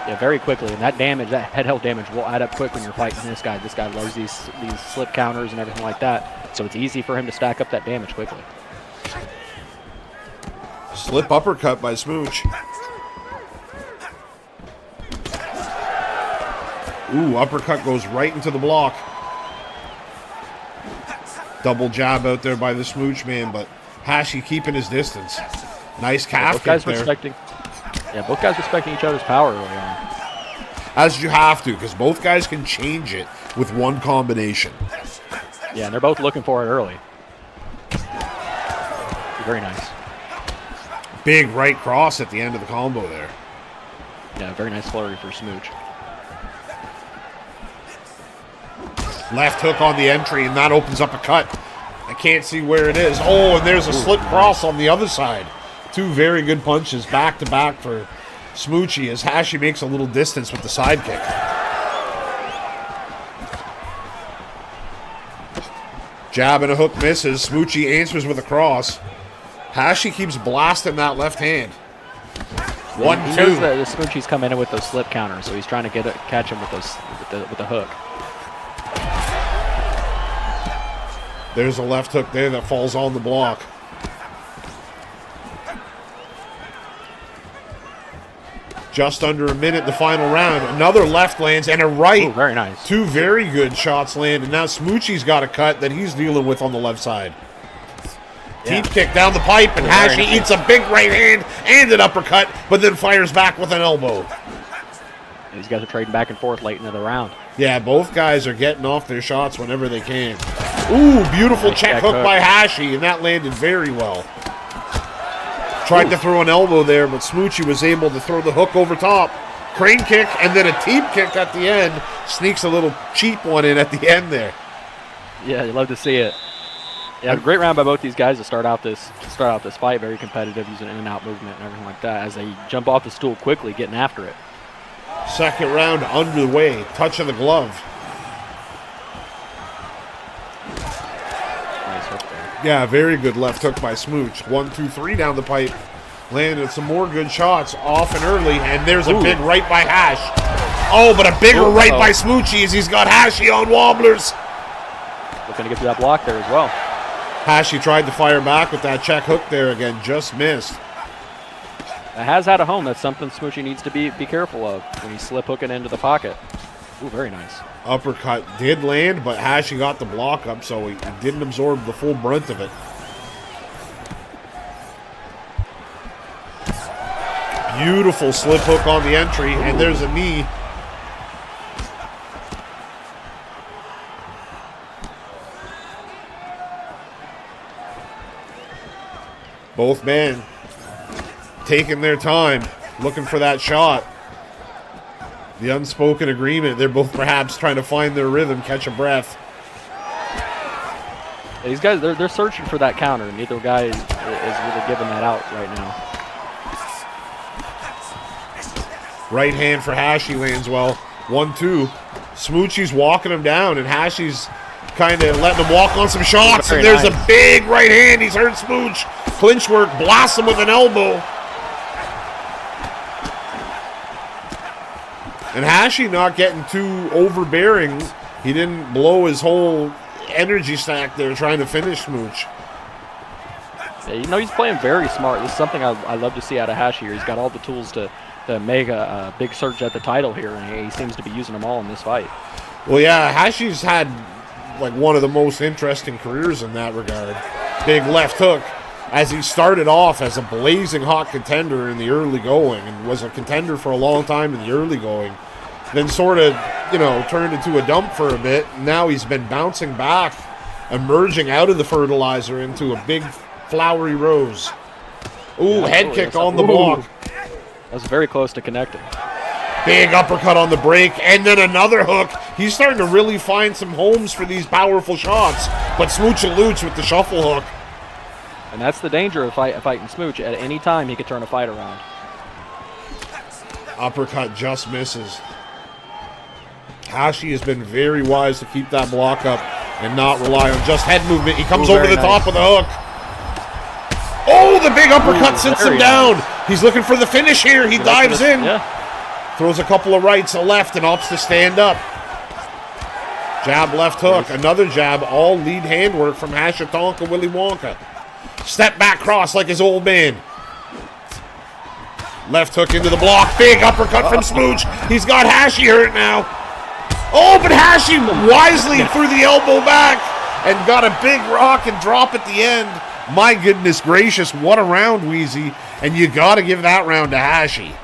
Yeah, very quickly, and that damage, that head held damage, will add up quick when you're fighting this guy. This guy loves these slip counters and everything like that, so it's easy for him to stack up that damage quickly. Slip uppercut by Smooch. Ooh, uppercut goes right into the block. Double jab out there by the Smooch man, but Hashi keeping his distance. Nice calf kick there. Both guys respecting each other's power early on. As you have to, because both guys can change it with one combination. Yeah, and they're both looking for it early. Very nice. Big right cross at the end of the combo there. Yeah, very nice flurry for Smooch. Left hook on the entry, and that opens up a cut. I can't see where it is. Oh, and there's a slip cross on the other side. Two very good punches back to back for Smoochie as Hashi makes a little distance with the sidekick. Jab and a hook misses. Smoochie answers with a cross. Hashi keeps blasting that left hand. 1-2. He knows that the Smoochie's coming in with those slip counters, so he's trying to catch him with the hook. There's a left hook there that falls on the block. Just under a minute, the final round. Another left lands and a right. Ooh, very nice. Two very good shots land, and now Smoochie's got a cut that he's dealing with on the left side. Yeah. Deep kick down the pipe, and Hashi eats a big right hand and an uppercut, but then fires back with an elbow. These guys are trading back and forth late into the round. Yeah, both guys are getting off their shots whenever they can. Ooh, beautiful nice check hook by Hashi, and that landed very well. Tried to throw an elbow there, but Smoochie was able to throw the hook over top. Crane kick, and then a teep kick at the end. Sneaks a little cheap one in at the end there. Yeah, you love to see it. Yeah, great round by both these guys to start out this fight. Very competitive, using in and out movement and everything like that. As they jump off the stool quickly, getting after it. Second round underway. Touch of the glove. Nice hook there. Yeah, very good left hook by Smooch. 1, 2, 3 down the pipe. Landed some more good shots off and early, and there's a big right by Hash. Oh, but a bigger right by Smoochy as he's got Hashy on wobblers. Looking to get to that block there as well. Hashy tried to fire back with that check hook there again, just missed. It has had a home. That's something Smoochy needs to be careful of when he's slip hooking into the pocket. Ooh, very nice. Uppercut did land, but Hashy got the block up, so he didn't absorb the full brunt of it. Beautiful slip hook on the entry, and there's a knee. Both men taking their time, looking for that shot. The unspoken agreement, they're both perhaps trying to find their rhythm, catch a breath. These guys, they're searching for that counter. Neither guy is really giving that out right now. Right hand for Hashy lands well. 1, 2. Smoochy's walking him down, and Hashy's kind of letting him walk on some shots. Very and there's nice. a big right hand. He's hurt Smooch. Clinch work, blasts him with an elbow. And Hashy not getting too overbearing. He didn't blow his whole energy stack there trying to finish Smooch. Yeah, you know, he's playing very smart. This is something I love to see out of Hash here. He's got all the tools to make a big surge at the title here, and he seems to be using them all in this fight. Well, yeah, Hashy's had like one of the most interesting careers in that regard. Big left hook as he started off as a blazing hot contender in the early going and was a contender for a long time in the early going. Then sort of, turned into a dump for a bit. Now he's been bouncing back, emerging out of the fertilizer into a big flowery rose. Ooh, head kick on the block. That was very close to connecting. Big uppercut on the break, and then another hook. He's starting to really find some homes for these powerful shots. But Smooch eludes with the shuffle hook. And that's the danger of fighting Smooch. At any time, he could turn a fight around. Uppercut just misses. Hashy has been very wise to keep that block up and not rely on just head movement. He comes over the top with a hook. Oh, the big uppercut sits him down. Nice. He's looking for the finish here. He dives in. Yeah. Throws a couple of rights, a left, and opts to stand up. Jab, left hook, another jab, all lead handwork from Hashatonka Willy Wonka. Step back cross like his old man. Left hook into the block, big uppercut from Smooch. He's got Hashy hurt now. Oh, but Hashy wisely threw the elbow back and got a big rock and drop at the end. My goodness gracious, what a round, Wheezy. And you got to give that round to Hashy.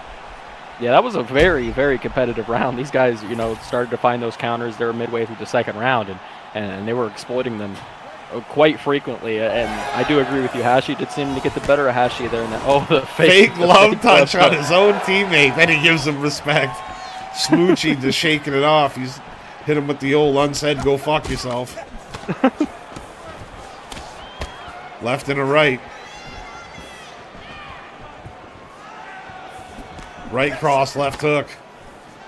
Yeah, that was a very, very competitive round. These guys, started to find those counters. They were midway through the second round, and they were exploiting them quite frequently. And I do agree with you. Hashy did seem to get the better of Hashy there. And the fake love touch on his own teammate. Then he gives him respect. Smoochy just shaking it off. He's hit him with the old unsaid, go fuck yourself. Left and a right. Right cross, left hook.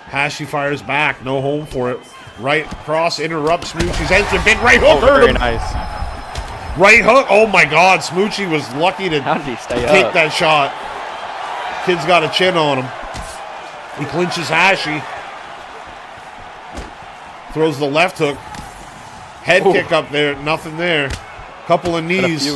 Hashy fires back, no home for it. Right cross interrupts Smoochie's entry. Big right hook hurt him. Very nice. Right hook. Oh my God, Smoochy was lucky to How did he stay take up? that shot. Kid's got a chin on him. He clinches Hashy. Throws the left hook. Head kick up there, nothing there. Couple of knees.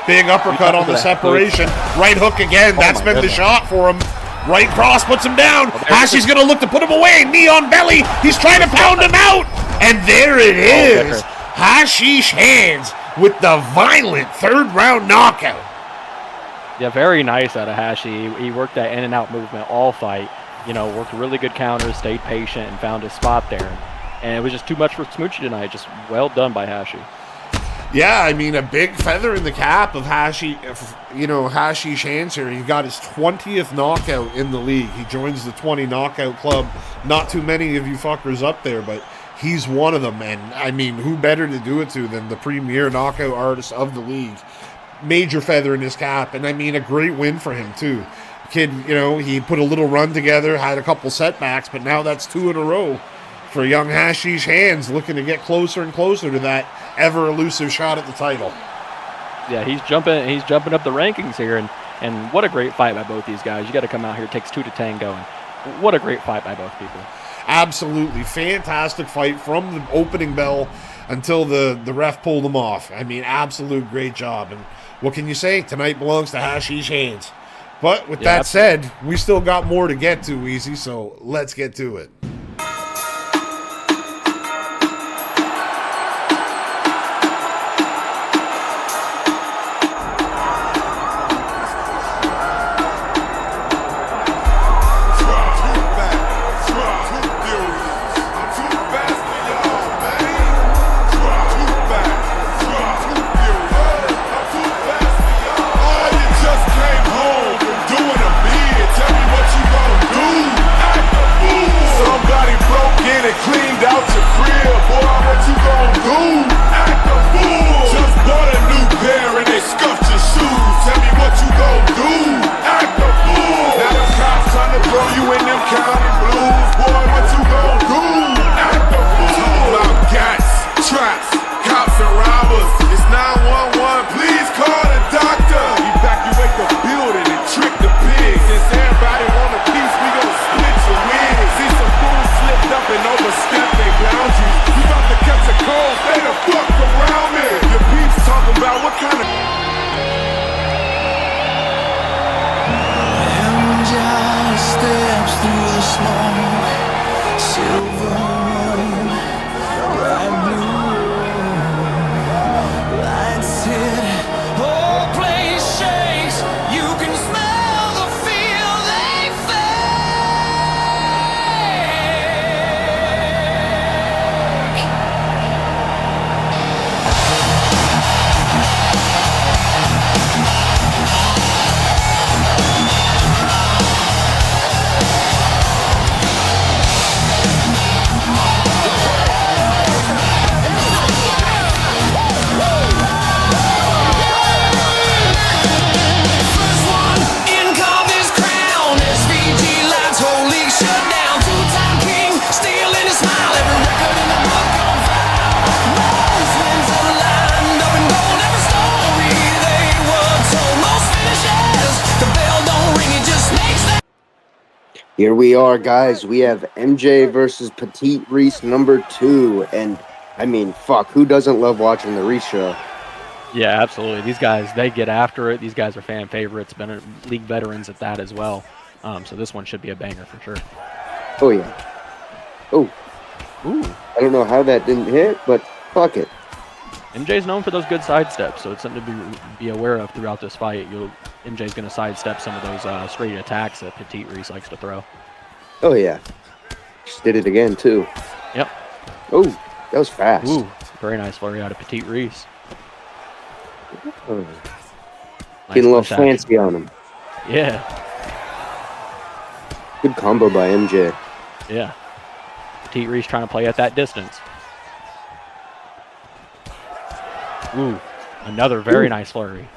Big uppercut on the separation. Right hook again. That's been the shot for him. Right cross puts him down. Hashy's going to look to put him away. Knee on belly. He's trying to pound him out. And there it is. Hashish Hands with the violent third round knockout. Yeah, very nice out of Hashy. He worked that in and out movement all fight. Worked really good counters, stayed patient, and found his spot there. And it was just too much for Smoochy tonight. Just well done by Hashy. Yeah, I mean, a big feather in the cap of Hashish Hands here. He got his 20th knockout in the league. He joins the 20 knockout club. Not too many of you fuckers up there, but he's one of them. And I mean, who better to do it to than the premier knockout artist of the league? Major feather in his cap, and I mean, a great win for him too. Kid, you know, he put a little run together, had a couple setbacks, but now that's 2 in a row for young Hashish Hands, looking to get closer and closer to that ever elusive shot at the title. Yeah, he's jumping up the rankings here, and what a great fight by both these guys. You got to come out here. It takes 2 to tango, and what a great fight by both people. Absolutely fantastic fight from the opening bell until the ref pulled him off. I mean, absolute great job. And what can you say? Tonight belongs to Hashish Hands. But with that said, we still got more to get to, Weezy, so let's get to it. Here we are, guys. We have MJ versus Petite Reese number 2. And, I mean, fuck, who doesn't love watching the Reese show? Yeah, absolutely. These guys, they get after it. These guys are fan favorites, been league veterans at that as well. So this one should be a banger for sure. Oh, yeah. Oh. Ooh. I don't know how that didn't hit, but fuck it. MJ's known for those good sidesteps, so it's something to be aware of throughout this fight. MJ's going to sidestep some of those straight attacks that Petite Reese likes to throw. Oh, yeah. Just did it again, too. Yep. Oh, that was fast. Ooh, very nice flurry out of Petite Reese. Oh. Nice Getting a little push fancy action. on him. Yeah. Good combo by MJ. Yeah. Petite Reese trying to play at that distance. Ooh, another very nice flurry.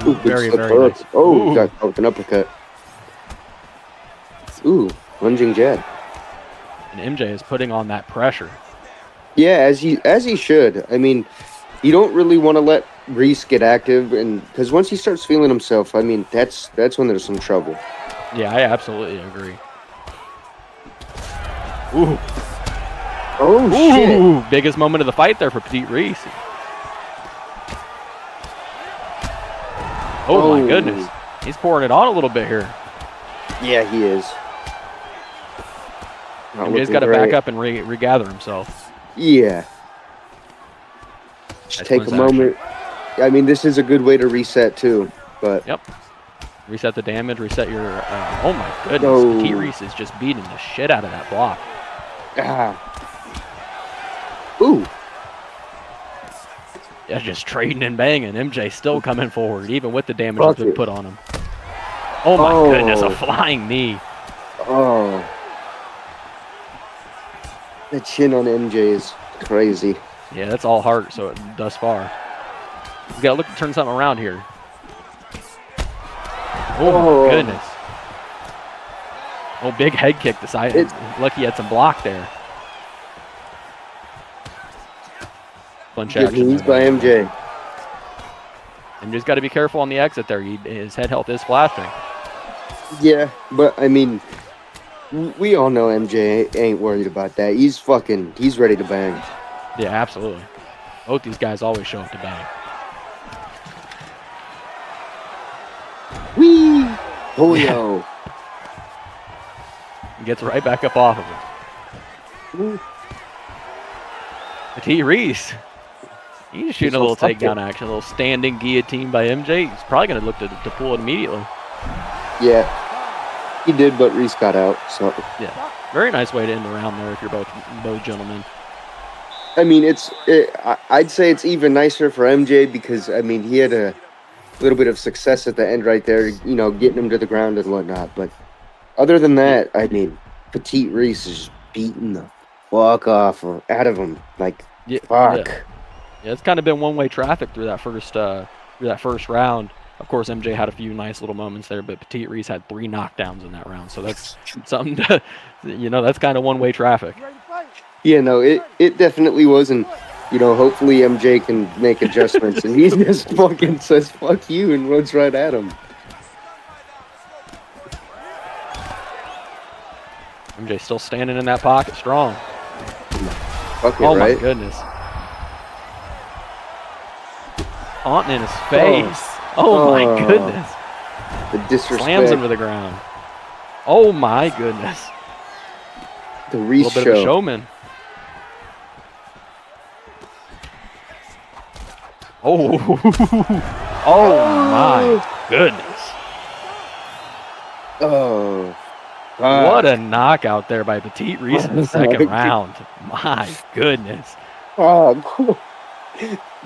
Ooh, very, very nice. Oh, got caught with an uppercut. Ooh, lunging jab. And MJ is putting on that pressure. Yeah, as he should. I mean, you don't really want to let Reese get active, and because once he starts feeling himself, I mean, that's when there's some trouble. Yeah, I absolutely agree. Ooh. Oh, Ooh, shit. biggest moment of the fight there for Petite Reese. Oh, my goodness. He's pouring it on a little bit here. Yeah, he is. MJ's got to back up and regather himself. Yeah. Just Nice take a moment. I mean, this is a good way to reset, too. But yep. Reset the damage, reset your... oh, my goodness. No. Petite Reese is just beating the shit out of that block. Ah. Ooh. Yeah, just trading and banging. MJ still coming forward, even with the damage that's been put on him. Oh my goodness, a flying knee. Oh. The chin on MJ is crazy. Yeah, that's all heart, so thus far. We gotta look to turn something around here. Oh my goodness. Oh, big head kick to side. Lucky he had some block there. Punch action. He's by MJ. MJ's got to be careful on the exit there. His head health is flashing. Yeah, but I mean, we all know MJ ain't worried about that. He's ready to bang. Yeah, absolutely. Both these guys always show up to bang. Whee! Julio. He gets right back up off of him. T. Reese. He's shooting a little takedown action, a little standing guillotine by MJ. He's probably going to look to pull it immediately. Yeah, he did, but Reese got out. So yeah, very nice way to end the round there if you're both gentlemen. I mean, I'd say it's even nicer for MJ because I mean he had a little bit of success at the end right there, you know, getting him to the ground and whatnot. But other than that, I mean, Petite Reese is beating the fuck out of him. Like, fuck. Yeah, it's kind of been one-way traffic through that first round. Of course, MJ had a few nice little moments there, but Petite Reese had 3 knockdowns in that round. So that's something to, that's kind of one-way traffic. Yeah, no, it definitely wasn't. You know, hopefully MJ can make adjustments, and he just fucking says "fuck you" and runs right at him. MJ still standing in that pocket, strong. Fuck it, oh right? My goodness! Taunting in his face. Oh my goodness! The disrespect. Slams him to the ground. Oh my goodness! The Reese a little bit of a showman. Oh, oh my goodness! Oh, what a knockout there by Petite Reese in the second round. My goodness! Oh,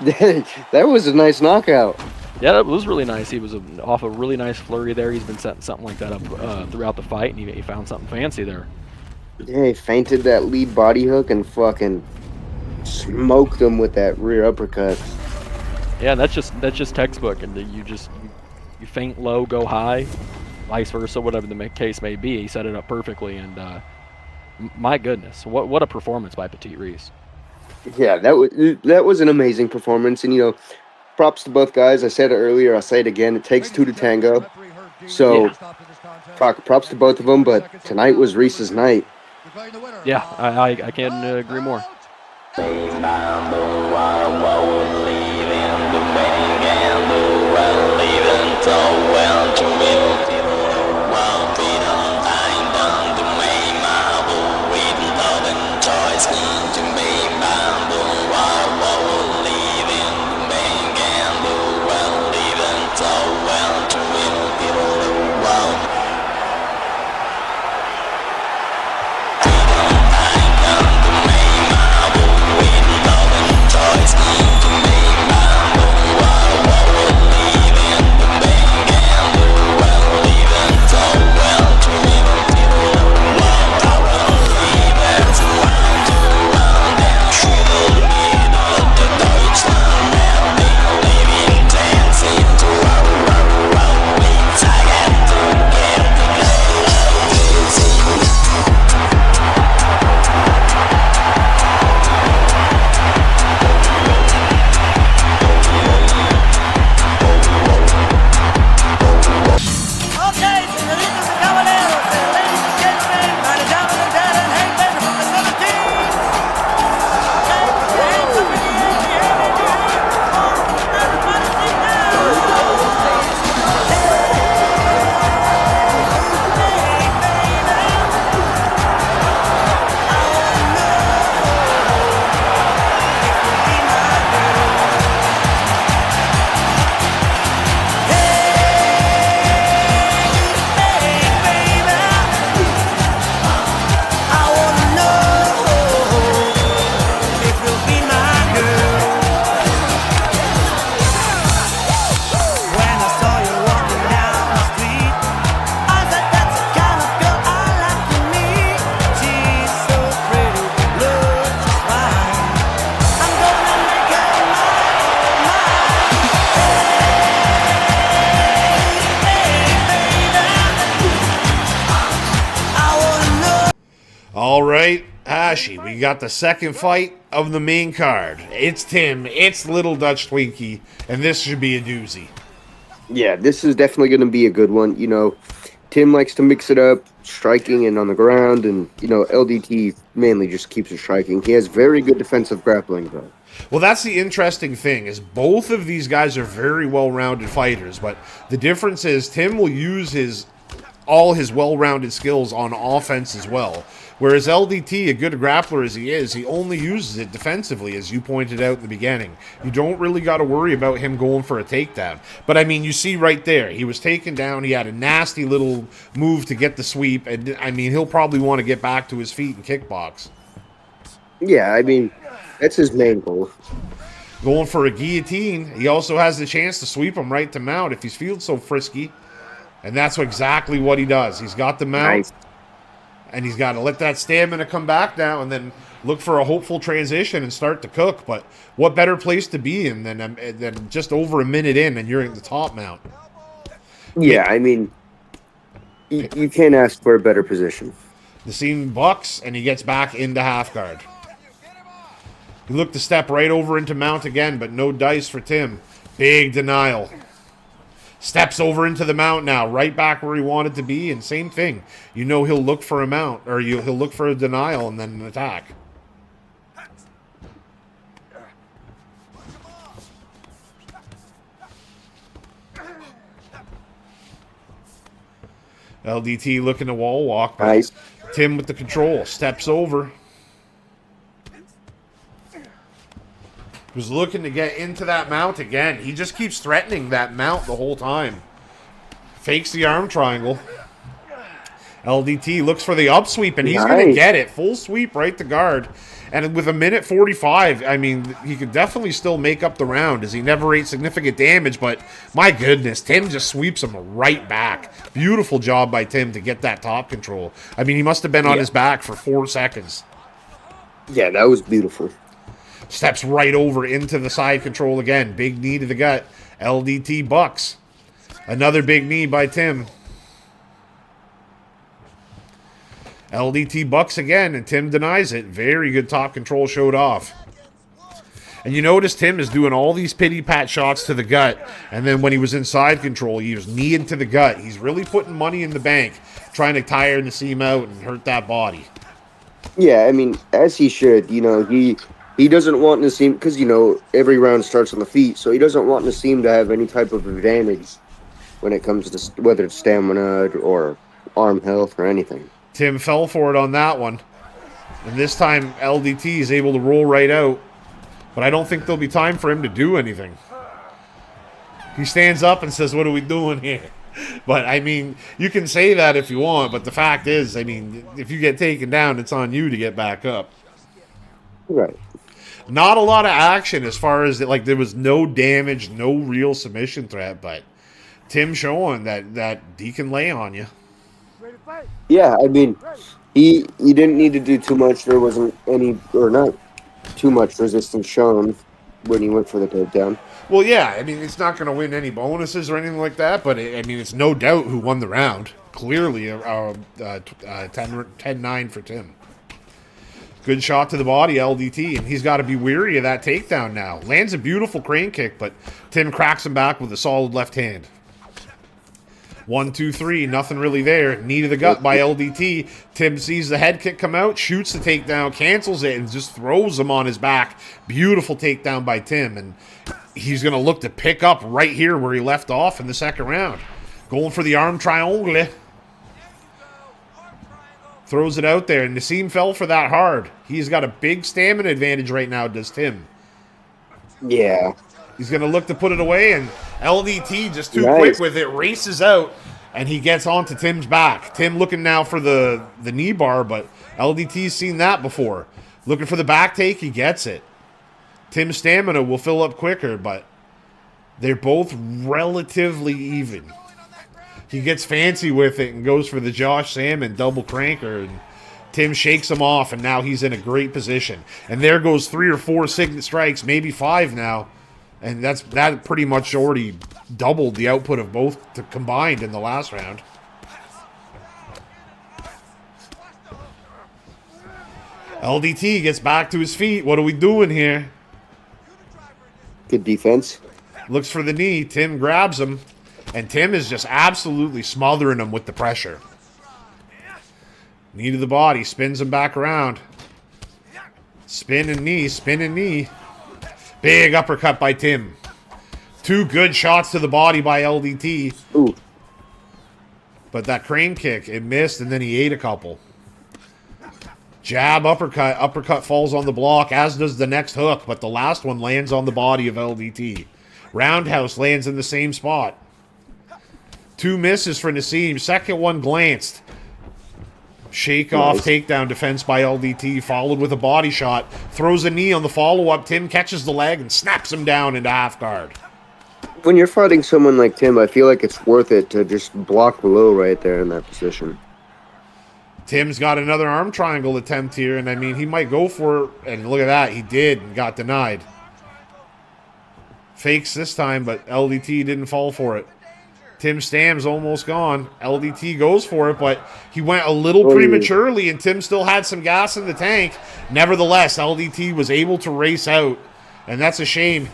that was a nice knockout. Yeah, that was really nice. He was off a really nice flurry there. He's been setting something like that up throughout the fight, and he found something fancy there. Yeah, he feinted that lead body hook and fucking smoked him with that rear uppercut. Yeah, that's just textbook, and you feint low, go high, vice versa, whatever the case may be. He set it up perfectly, and my goodness, what a performance by Petite Reese. Yeah, that was an amazing performance, and props to both guys. I said it earlier, I'll say it again. It takes 2 to tango, so props to both of them. But tonight was Reese's night. Yeah, I can't agree more. All right, Hashi, we got the second fight of the main card. It's Tim, it's Little Dutch Twinkie, and this should be a doozy. Yeah, this is definitely going to be a good one. Tim likes to mix it up, striking and on the ground, and LDT mainly just keeps it striking. He has very good defensive grappling, though. Well, that's the interesting thing, is both of these guys are very well-rounded fighters, but the difference is Tim will use all his well-rounded skills on offense as well. Whereas LDT, a good grappler as he is, he only uses it defensively, as you pointed out in the beginning. You don't really got to worry about him going for a takedown. But, I mean, you see right there, he was taken down. He had a nasty little move to get the sweep. And, I mean, he'll probably want to get back to his feet and kickbox. Yeah, I mean, that's his main goal. Going for a guillotine, he also has the chance to sweep him right to mount if he's feeling so frisky. And that's exactly what he does. He's got the mount. Nice. And he's got to let that stamina come back now and then look for a hopeful transition and start to cook. But what better place to be in than just over a minute in and you're in the top mount? Yeah, I mean, you can't ask for a better position. The scene bucks, and he gets back into half guard. He looked to step right over into mount again, but no dice for Tim. Big denial. Steps over into the mount now, right back where he wanted to be, and same thing. He'll look for a mount, or he'll look for a denial and then an attack. LDT looking to wall walk. Nice. Tim with the control, steps over. Was looking to get into that mount again. He just keeps threatening that mount the whole time. Fakes the arm triangle. LDT looks for the up sweep, and he's going to get it. Full sweep right to guard. And with a minute 45, I mean, he could definitely still make up the round as he never ate significant damage, but my goodness, Tim just sweeps him right back. Beautiful job by Tim to get that top control. I mean, he must have been on his back for 4 seconds. Yeah, that was beautiful. Steps right over into the side control again. Big knee to the gut. LDT bucks. Another big knee by Tim. LDT bucks again, and Tim denies it. Very good top control showed off. And you notice Tim is doing all these pity-pat shots to the gut, and then when he was in side control, he was knee into the gut. He's really putting money in the bank, trying to tire Nassim out and hurt that body. Yeah, I mean, as he should. He doesn't want Nassim, because, every round starts on the feet, so he doesn't want Nassim to have any type of advantage when it comes to whether it's stamina or arm health or anything. Tim fell for it on that one. And this time, LDT is able to roll right out. But I don't think there'll be time for him to do anything. He stands up and says, "What are we doing here?" But, I mean, you can say that if you want, but the fact is, I mean, if you get taken down, it's on you to get back up. Right. Not a lot of action as far as, there was no damage, no real submission threat, but Tim showing that he can lay on you. Yeah, I mean, he didn't need to do too much. There wasn't not too much resistance shown when he went for the takedown. Well, yeah, I mean, it's not going to win any bonuses or anything like that, but, I mean, it's no doubt who won the round. Clearly, 10-9 for Tim. Good shot to the body, LDT, and he's got to be weary of that takedown now. Lands a beautiful crane kick, but Tim cracks him back with a solid left hand. 1, 2, 3, nothing really there. Knee to the gut by LDT. Tim sees the head kick come out, shoots the takedown, cancels it, and just throws him on his back. Beautiful takedown by Tim, and he's going to look to pick up right here where he left off in the second round. Going for the arm triangle. Throws it out there, and Nassim fell for that hard. He's got a big stamina advantage right now, does Tim. Yeah. He's going to look to put it away, and LDT just too quick with it, races out, and he gets onto Tim's back. Tim looking now for the knee bar, but LDT's seen that before. Looking for the back take, he gets it. Tim's stamina will fill up quicker, but they're both relatively even. He gets fancy with it and goes for the Josh Salmon double cranker, and Tim shakes him off, and now he's in a great position. And there goes 3 or 4 signet strikes, maybe 5 now. And that pretty much already doubled the output of both combined in the last round. LDT gets back to his feet. What are we doing here? Good defense. Looks for the knee. Tim grabs him. And Tim is just absolutely smothering him with the pressure. Knee to the body. Spins him back around. Spin and knee. Spin and knee. Big uppercut by Tim. 2 good shots to the body by LDT. Ooh. But that crane kick, it missed, and then he ate a couple. Jab, uppercut. Uppercut falls on the block, as does the next hook, but the last one lands on the body of LDT. Roundhouse lands in the same spot. 2 misses for Nassim. Second one glanced. Shake off takedown defense by LDT, followed with a body shot. Throws a knee on the follow-up. Tim catches the leg and snaps him down into half guard. When you're fighting someone like Tim, I feel like it's worth it to just block below right there in that position. Tim's got another arm triangle attempt here, and I mean, he might go for it. And look at that, he did and got denied. Fakes this time, but LDT didn't fall for it. Tim Stam's almost gone. LDT goes for it, but he went a little prematurely, and Tim still had some gas in the tank. Nevertheless, LDT was able to race out, and that's a shame.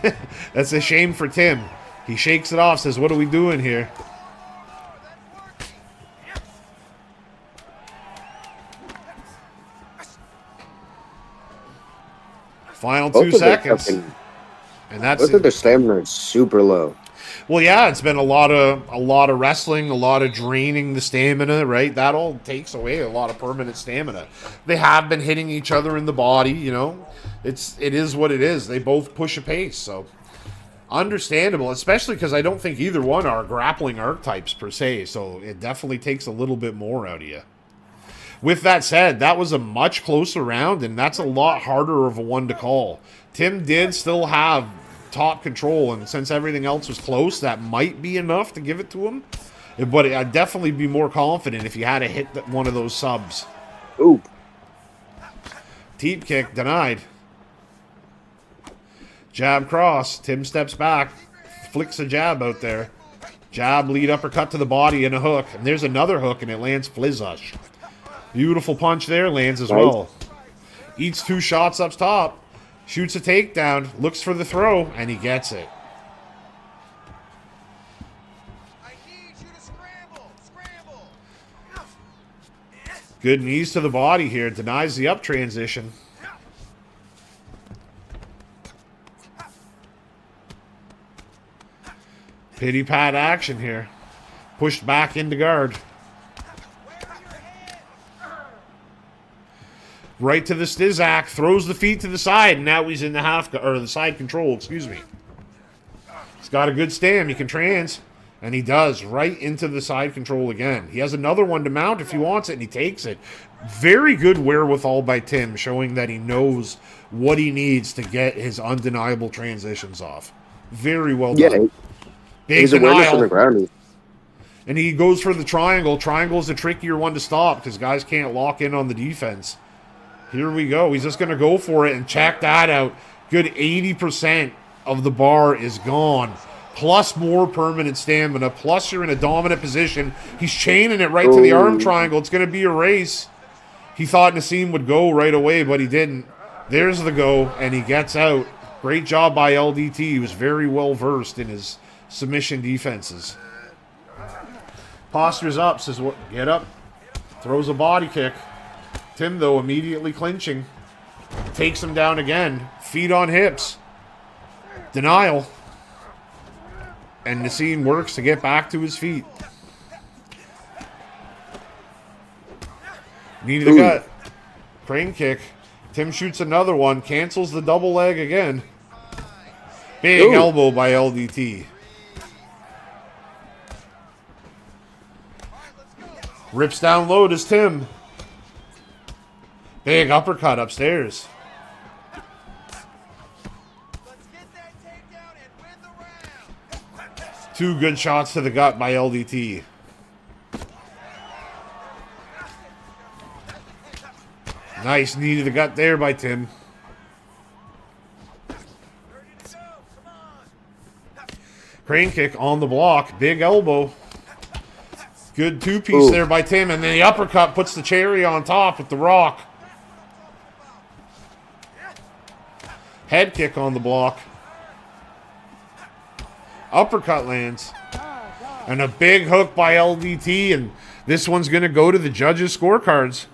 That's a shame for Tim. He shakes it off, says, what are we doing here? Final 2 seconds. And that's both of their stamina is super low. Well, yeah, it's been a lot of wrestling, a lot of draining the stamina, right? That all takes away a lot of permanent stamina. They have been hitting each other in the body, you know. It is what it is. They both push a pace, so understandable, especially because I don't think either one are grappling archetypes per se, so it definitely takes a little bit more out of you. With that said, that was a much closer round, and that's a lot harder of a one to call. Tim did still have top control, and since everything else was close, that might be enough to give it to him. But I'd definitely be more confident if you had to hit one of those subs. Ooh. Teep kick denied. Jab cross. Tim steps back. Flicks a jab out there. Jab, lead uppercut to the body and a hook. And there's another hook, and it lands Flizush. Beautiful punch there. Lands as well. Eats 2 shots up top. Shoots a takedown, looks for the throw, and he gets it. I need you to scramble. Scramble. Good knees to the body here. Denies the up transition. Pity pat action here. Pushed back into guard. Right to the Stizak, throws the feet to the side, and now he's in the the side control, excuse me. He's got a good stam, he can trans, and he does, right into the side control again. He has another one to mount if he wants it, and he takes it. Very good wherewithal by Tim, showing that he knows what he needs to get his undeniable transitions off. Very well done. Big his awareness denial. on the ground. And he goes for the triangle. Triangle is a trickier one to stop because guys can't lock in on the defense. Here we go. He's just going to go for it and check that out. Good 80% of the bar is gone. Plus more permanent stamina. Plus you're in a dominant position. He's chaining it right to the arm triangle. It's going to be a race. He thought Nassim would go right away, but he didn't. There's the go, and he gets out. Great job by LDT. He was very well versed in his submission defenses. Postures up. Says, get up. Throws a body kick. Tim, though, immediately clinching. Takes him down again. Feet on hips. Denial. And Nassim works to get back to his feet. Knee to the gut. Crane kick. Tim shoots another one. Cancels the double leg again. Big elbow by LDT. Rips down low to Tim. Big uppercut upstairs. Let's get that takedown and win the round. 2 good shots to the gut by LDT. Nice knee to the gut there by Tim. Crane kick on the block. Big elbow. Good 2-piece there by Tim. And then the uppercut puts the cherry on top with the rock. Head kick on the block. Uppercut lands. And a big hook by LDT, and this one's going to go to the judges' scorecards.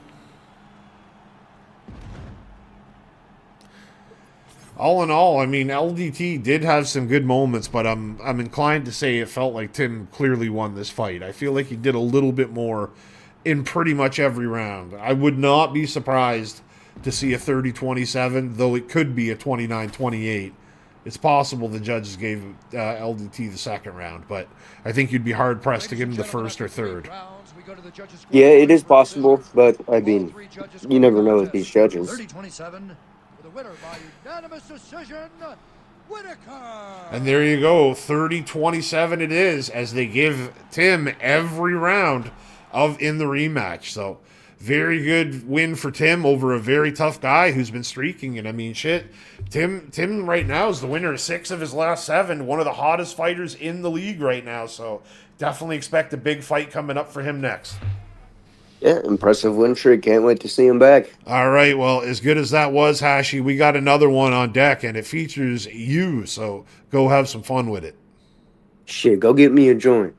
All in all, I mean, LDT did have some good moments, but I'm inclined to say it felt like Tim clearly won this fight. I feel like he did a little bit more in pretty much every round. I would not be surprised to see a 30-27, though it could be a 29-28. It's possible the judges gave LDT the second round, but I think you'd be hard-pressed to give him the first or third. Yeah, it is possible, but I mean, you never know with these judges. 30-27. The winner by unanimous decision, Whitaker. And there you go, 30-27 it is, as they give Tim every round in the rematch. So very good win for Tim over a very tough guy who's been streaking. And I mean, shit, Tim right now is the winner of 6 of his last 7, one of the hottest fighters in the league right now. So definitely expect a big fight coming up for him next. Yeah, impressive win streak. Can't wait to see him back. All right, well, as good as that was, Hashi, we got another one on deck, and it features you, so go have some fun with it. Shit, go get me a joint.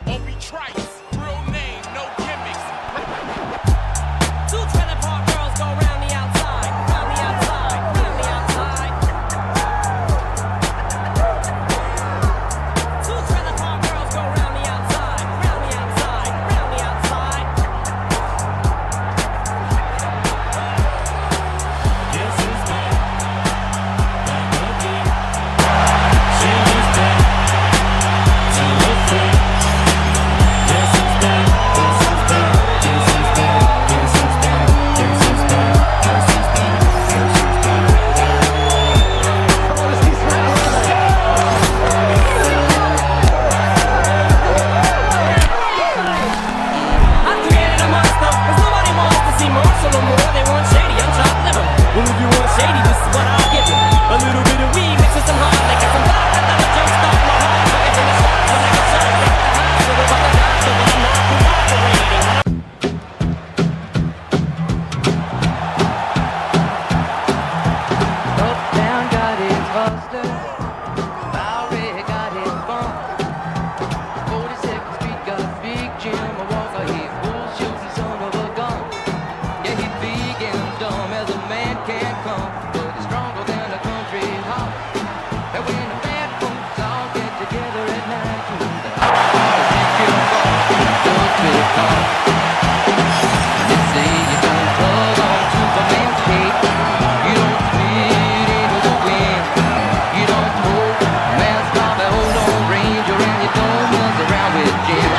Obi Trice, real name, no gimmicks. 2 trailer park girls go round the outside, round the outside, round the outside. 2 trailer park girls go round the outside, round the outside, round the outside. This is back again. She is back to the thing. This is back, this is back, this is back, this is back, this is back, this is back, this is I created a monster, 'cause nobody wants to see monster no more. They want shady, I'm chopped liver. Well, if you want shady, this is what I'll give you. A little bit of weed mixed with some hard liquor, some blood. I thought I jumped off my heart, so it's in the shots, so like a shot at the hospital. But the doctor was not cooperating. Uptown got his buster, Bowery got his bump. 42nd Street got Big Jim, a walker, he bull shooting son of a gun. Yeah, he's big and dumb as a man can come, but he's stronger than a country hop. And when the bad folks all get together at night, they say you don't plug on Superman's cape. You don't spit into the wind. You don't hold man's Bobby, hold on Ranger, and you don't mess around with Jim.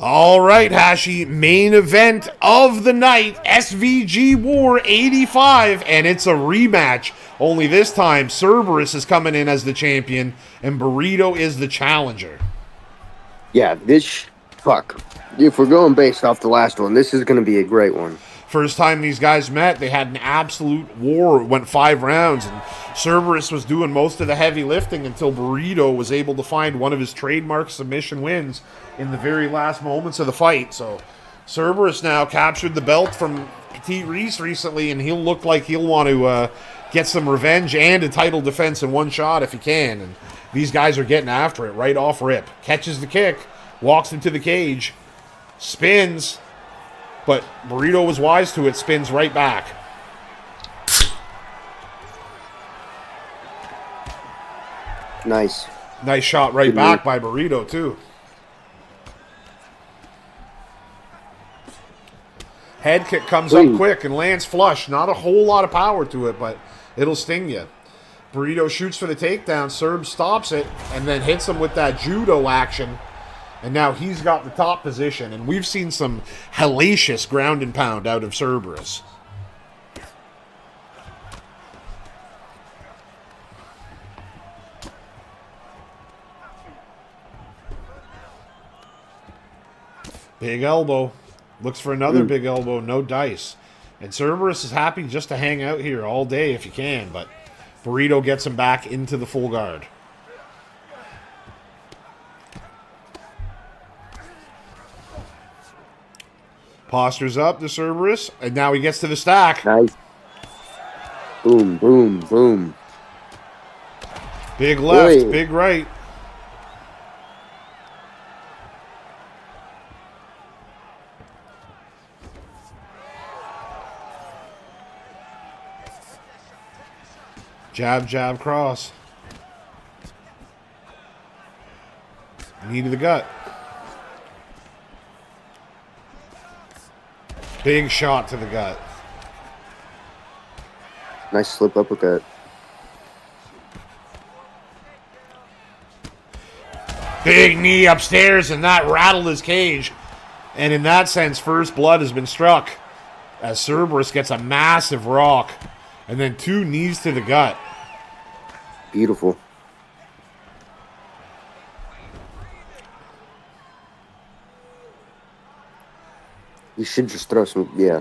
All right, Hashi, main event of the night, SVG War 85, and it's a rematch. Only this time, Cerberus is coming in as the champion, and Burrito is the challenger. Yeah, fuck. If we're going based off the last one, this is going to be a great one. First time these guys met, they had an absolute war. It went 5 rounds, and Cerberus was doing most of the heavy lifting until Burrito was able to find one of his trademark submission wins in the very last moments of the fight. So Cerberus now captured the belt from Petit Reese recently, and he'll look like he'll want to get some revenge and a title defense in one shot if he can. And these guys are getting after it right off rip. Catches the kick, walks into the cage, spins, but Burrito was wise to it, spins right back. Nice. Nice shot right back by Burrito, too. Head kick comes up quick and lands flush. Not a whole lot of power to it, but it'll sting you. Burrito shoots for the takedown. Serb stops it and then hits him with that judo action. And now he's got the top position. And we've seen some hellacious ground and pound out of Cerberus. Big elbow. Looks for another big elbow. No dice. And Cerberus is happy just to hang out here all day if you can, but Burrito gets him back into the full guard. Postures up to Cerberus, and now he gets to the stack. Nice. Boom, boom, boom. Big left, Oi. big right. Jab, jab, cross. Knee to the gut. Big shot to the gut. Nice slip uppercut. Big knee upstairs, and that rattled his cage. And in that sense, first blood has been struck as Cerberus gets a massive rock. And then 2 knees to the gut. Beautiful. You should just throw some, yeah.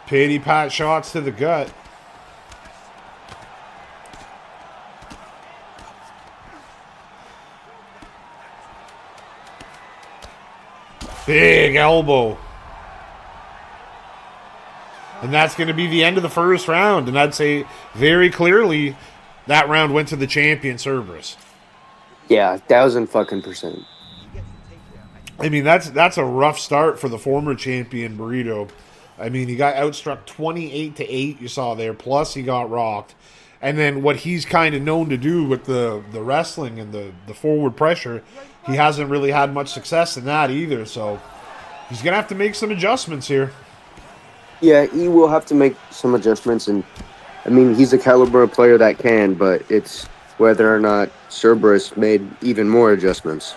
Pity pat shots to the gut. Big elbow. And that's going to be the end of the first round. And I'd say very clearly that round went to the champion, Cerberus. Yeah, 1000% I mean, that's a rough start for the former champion, Burrito. I mean, he got outstruck 28-8, you saw there, plus he got rocked. And then what he's kind of known to do with the wrestling and the forward pressure, he hasn't really had much success in that either. So he's going to have to make some adjustments here. Yeah, he will have to make some adjustments. And, I mean, he's a caliber of player that can, but it's whether or not Cerberus made even more adjustments.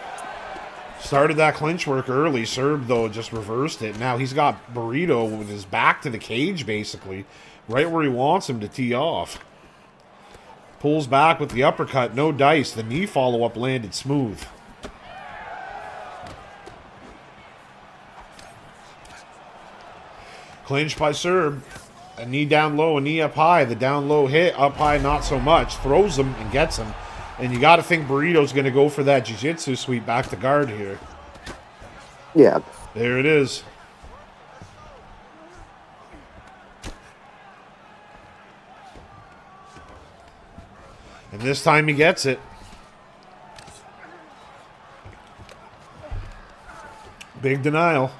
Started that clinch work early. Serb, though, just reversed it. Now he's got Burrito with his back to the cage, basically, right where he wants him to tee off. Pulls back with the uppercut. No dice. The knee follow-up landed smooth. Clinch by Serb. A knee down low, a knee up high. The down low hit, up high not so much. Throws him and gets him. And you got to think Burrito's going to go for that jiu-jitsu sweep back to guard here. Yeah. There it is. And this time he gets it. Big denial.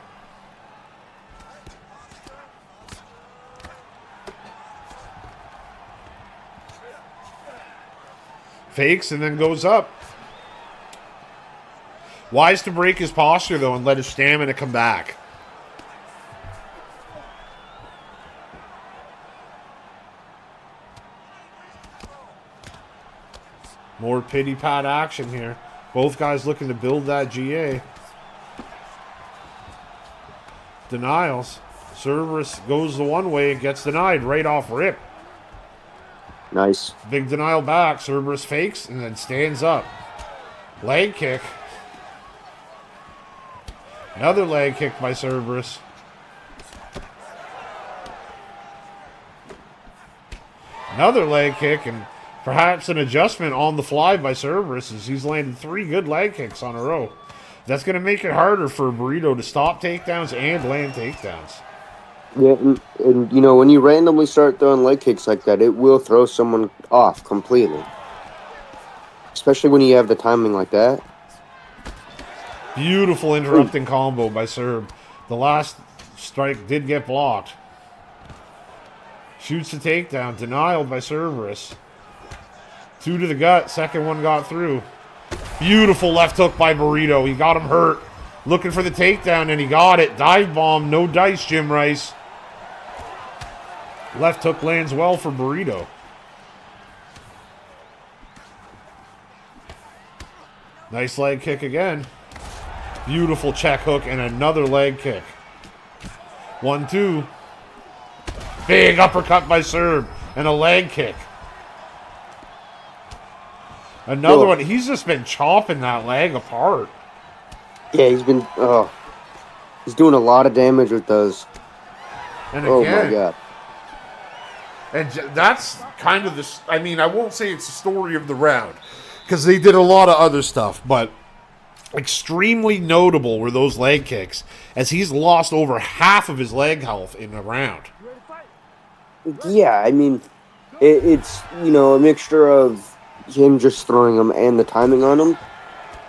Fakes and then goes up. Wise to break his posture, though, and let his stamina come back. More pity pat action here. Both guys looking to build that GA. Denials. Cerberus goes the one way and gets denied right off rip. Nice. Big denial back. Cerberus fakes and then stands up. Leg kick. Another leg kick by Cerberus. Another leg kick, and perhaps an adjustment on the fly by Cerberus as he's landed 3 good leg kicks on a row. That's going to make it harder for Burrito to stop takedowns and land takedowns. Yeah, and you know, when you randomly start throwing leg kicks like that, it will throw someone off completely. Especially when you have the timing like that. Beautiful interrupting combo by Serb. The last strike did get blocked. Shoots the takedown. Denial by Cerberus. 2 to the gut. Second one got through. Beautiful left hook by Burrito. He got him hurt. Looking for the takedown, and he got it. Dive bomb. No dice, Jim Rice. Left hook lands well for Burrito. Nice leg kick again. Beautiful check hook and another leg kick. 1-2. Big uppercut by Serb and a leg kick. Another one. He's just been chopping that leg apart. Yeah, he's doing a lot of damage with those. And Oh again, my god. and that's kind of this. I mean, I won't say it's the story of the round because they did a lot of other stuff, but extremely notable were those leg kicks as he's lost over half of his leg health in a round. Yeah, I mean, it's, you know, a mixture of him just throwing them and the timing on them.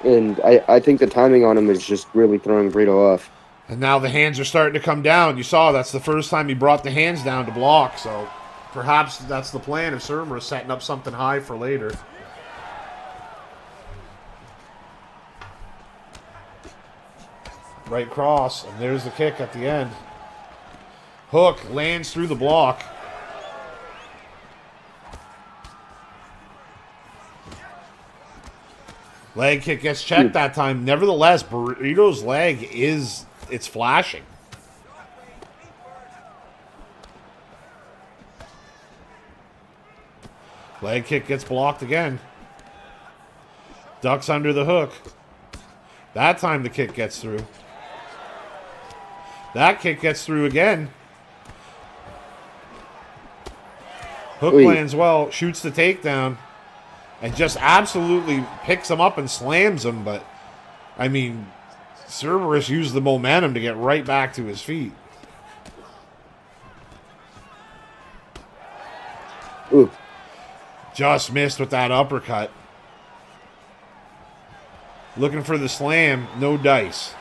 And I think the timing on him is just really throwing Brito off. And now the hands are starting to come down. You saw that's the first time he brought the hands down to block, so perhaps that's the plan of Cerberus, setting up something high for later. Right cross, and there's the kick at the end. Hook lands through the block. Leg kick gets checked that time. Nevertheless, Burrito's leg it's flashing. Leg kick gets blocked again. Ducks under the hook. That time the kick gets through. That kick gets through again. Hook lands well, shoots the takedown, and just absolutely picks him up and slams him. But, I mean, Cerberus used the momentum to get right back to his feet. Ooh. Just missed with that uppercut. Looking for the slam, no dice.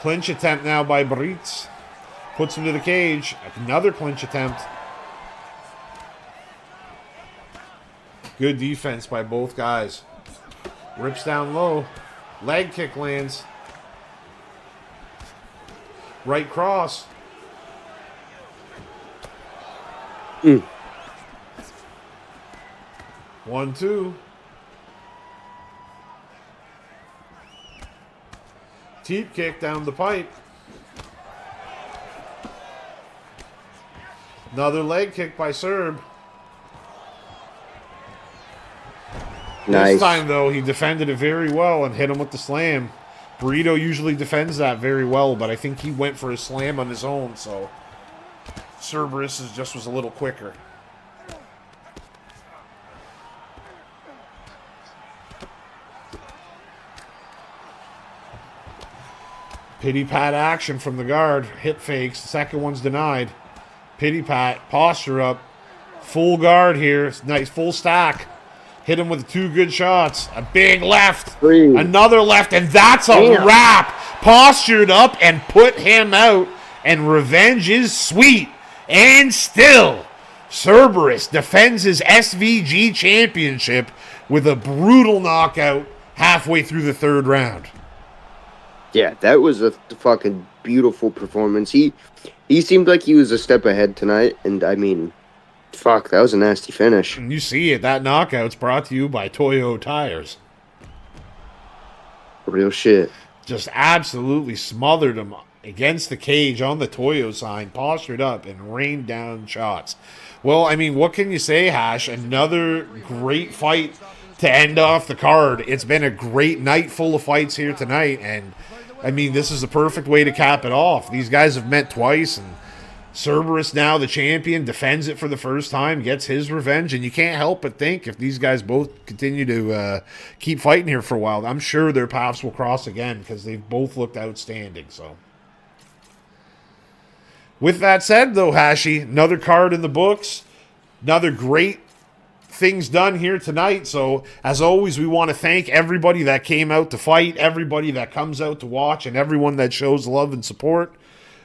Clinch attempt now by Brits. Puts him to the cage. Another clinch attempt. Good defense by both guys. Rips down low. Leg kick lands. Right cross. 1-2. Teep kick down the pipe. Another leg kick by Serb. Nice. This time, though, he defended it very well and hit him with the slam. Burrito usually defends that very well, but I think he went for a slam on his own, so Cerberus just was a little quicker. Pity pat action from the guard. Hip fakes. The second one's denied. Pity pat. Posture up. Full guard here. Nice full stack. Hit him with 2 good shots. A big left. 3. Another left. And that's a wrap. Postured up and put him out. And revenge is sweet. And still, Cerberus defends his SVG championship with a brutal knockout halfway through the 3rd round. Yeah, that was a fucking beautiful performance. He seemed like he was a step ahead tonight, and I mean, fuck, that was a nasty finish. And you see it. That knockout's brought to you by Toyo Tires. Real shit. Just absolutely smothered him against the cage on the Toyo sign, postured up, and rained down shots. Well, I mean, what can you say, Hash? Another great fight to end off the card. It's been a great night full of fights here tonight, and I mean, this is a perfect way to cap it off. These guys have met twice, and Cerberus, now the champion, defends it for the first time, gets his revenge, and you can't help but think if these guys both continue to keep fighting here for a while, I'm sure their paths will cross again because they've both looked outstanding. So, with that said, though, Hashi, another card in the books, another great things done here tonight. So as always, we want to thank everybody that came out to fight, everybody that comes out to watch, and everyone that shows love and support.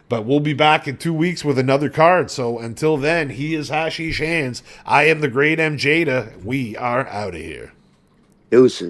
But we'll be back in 2 weeks with another card. So until then, he is Hashish Hands. I am the great MJada. We are out of here. Deuces.